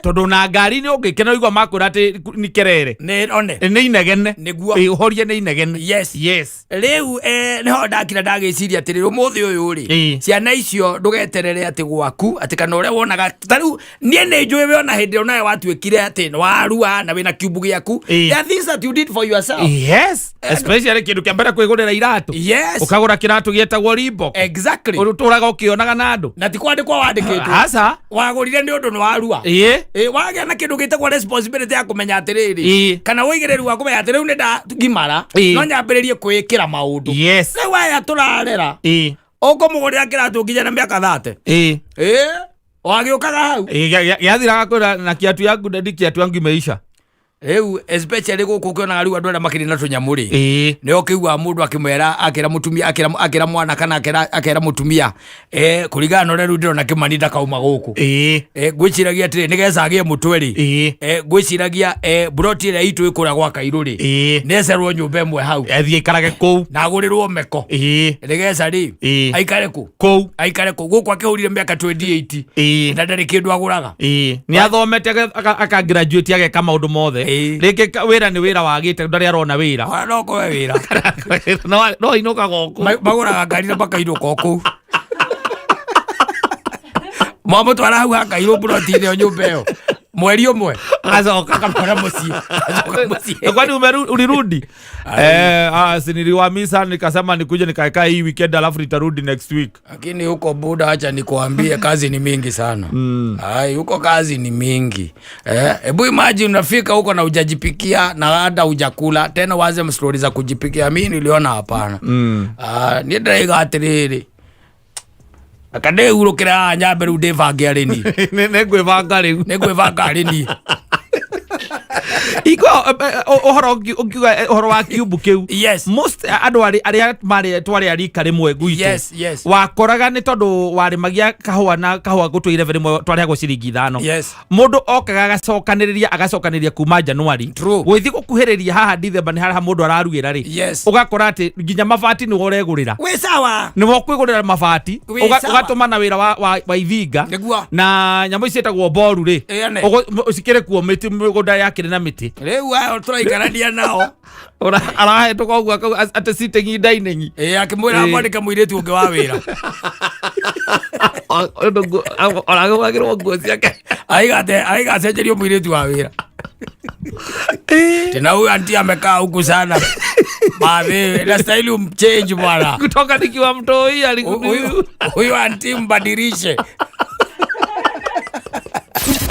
Speaker 2: tondu na ngari ni ungikena igwa makura ati ni kerere ni inegene
Speaker 1: niguo
Speaker 2: horie ni inegene
Speaker 1: yes riu ni ho ndakira ndagiciria ati riu muthi uyu ri ciana icio ndugeterere ati gwaku ati kana uria wonaga tariu nie ni njui we ona hindi ona watuikire ati no warua na wina kiubu giaku there things that you did for yourself
Speaker 2: yes especially kindu kiambera kwigurira iratu ukagura kiratu gietagwo Reebok
Speaker 1: exactly
Speaker 2: uruturaga ukionaga na andu
Speaker 1: na tikwandikwa wandikitwo
Speaker 2: asa
Speaker 1: wagurire ni undu ni warua wagia na kindu gitagwo responsibility ya kumenya atiriri kana wigireru wa kumenya atiriu ni ndagimara no nyambiririe kwikira maundu riu aya turarera ukumugurira kiratu nginya na miaka 30 wagiukaga hau
Speaker 2: giathiraga kwira na kiatu yangu ndi kiatu yangu imeisha
Speaker 1: riu especially guku kionaga riu andu aria makiri na tunyamuri ni okigwa mundu akimwera akira mutumia akira mwana kana akira mutumia kurigana no riu ndirona Kimani ndakauma guku gwiciragia atiri nigeca agie mutweri gwiciragia broti ira itu ikura gwa Kairuri necerwo nyumba imwe hau
Speaker 2: ethie karage kou
Speaker 1: na agurirwo meko nigeca ri aikare ku guku akihurire miaka 28 na ndari kindu aguraga
Speaker 2: ni athomete aka graduate ageka maundu mothe reke wira ni wira wagite ndari arona wira
Speaker 1: no ko wira
Speaker 2: no inoka goku
Speaker 1: maguraga ngari na bakairuka oku mamo twara hau hakairu broti ile nyumba yo mweri umwe azoka kamera musie
Speaker 2: kwani ulirudi niliwamisa nikasema nikuje nikaeka hii weekend alafu nitarudi next week
Speaker 1: lakini huko buda acha nikuambie kazi ni mingi sana huko kazi ni mingi hebu imagine unafika huko na hujajipikia na hata hujakula tena waze story za kujipikia mimi niliona hapana ni ndaiga atiriri akade urukira nyambe ru devange areni
Speaker 2: negwevanga riu
Speaker 1: areni
Speaker 2: Iko ohoro wa kiubu kiu.
Speaker 1: Yes.
Speaker 2: Most adu aria mari twari arika rimwe guitu.
Speaker 1: Yes, yes.
Speaker 2: Wakoraga ni tondu wari magia kahua na kahua gutwire rimwe twari hago ciringi 5.
Speaker 1: Yes.
Speaker 2: Mundu okaga agacokaniriria kuma January. Gwithi gukuhiriria haha December ni hara mundu araruira ri.
Speaker 1: Yes.
Speaker 2: Ugakora ati nginya mabati ni uregurira.
Speaker 1: We sawa.
Speaker 2: Ni wokwigurira mabati. Ugatuma na wira wa Ithinga. Na nyambo icetagwo boru ri. Usikire kuo miti migunda yakire na miti.
Speaker 1: Riu ayo turaikarania nao.
Speaker 2: Ora arahe to kogwa ate sitting dining.
Speaker 1: Akimwira amandika muiretu unge wa wira.
Speaker 2: Ora gwagirwo nguo ciake.
Speaker 1: Aiga cenjerio muiretu wa wira. Tena huyu anti amekaa huku sana. Babe, na style change bwana.
Speaker 2: Kutoka nikiwa mtoi
Speaker 1: huyu anti mbadilishe.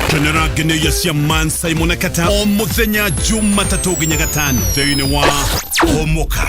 Speaker 3: Tenera gene yasia man Simon Kata o muthenya Jumatatu nginya gatano thĩinĩ wa Omoka.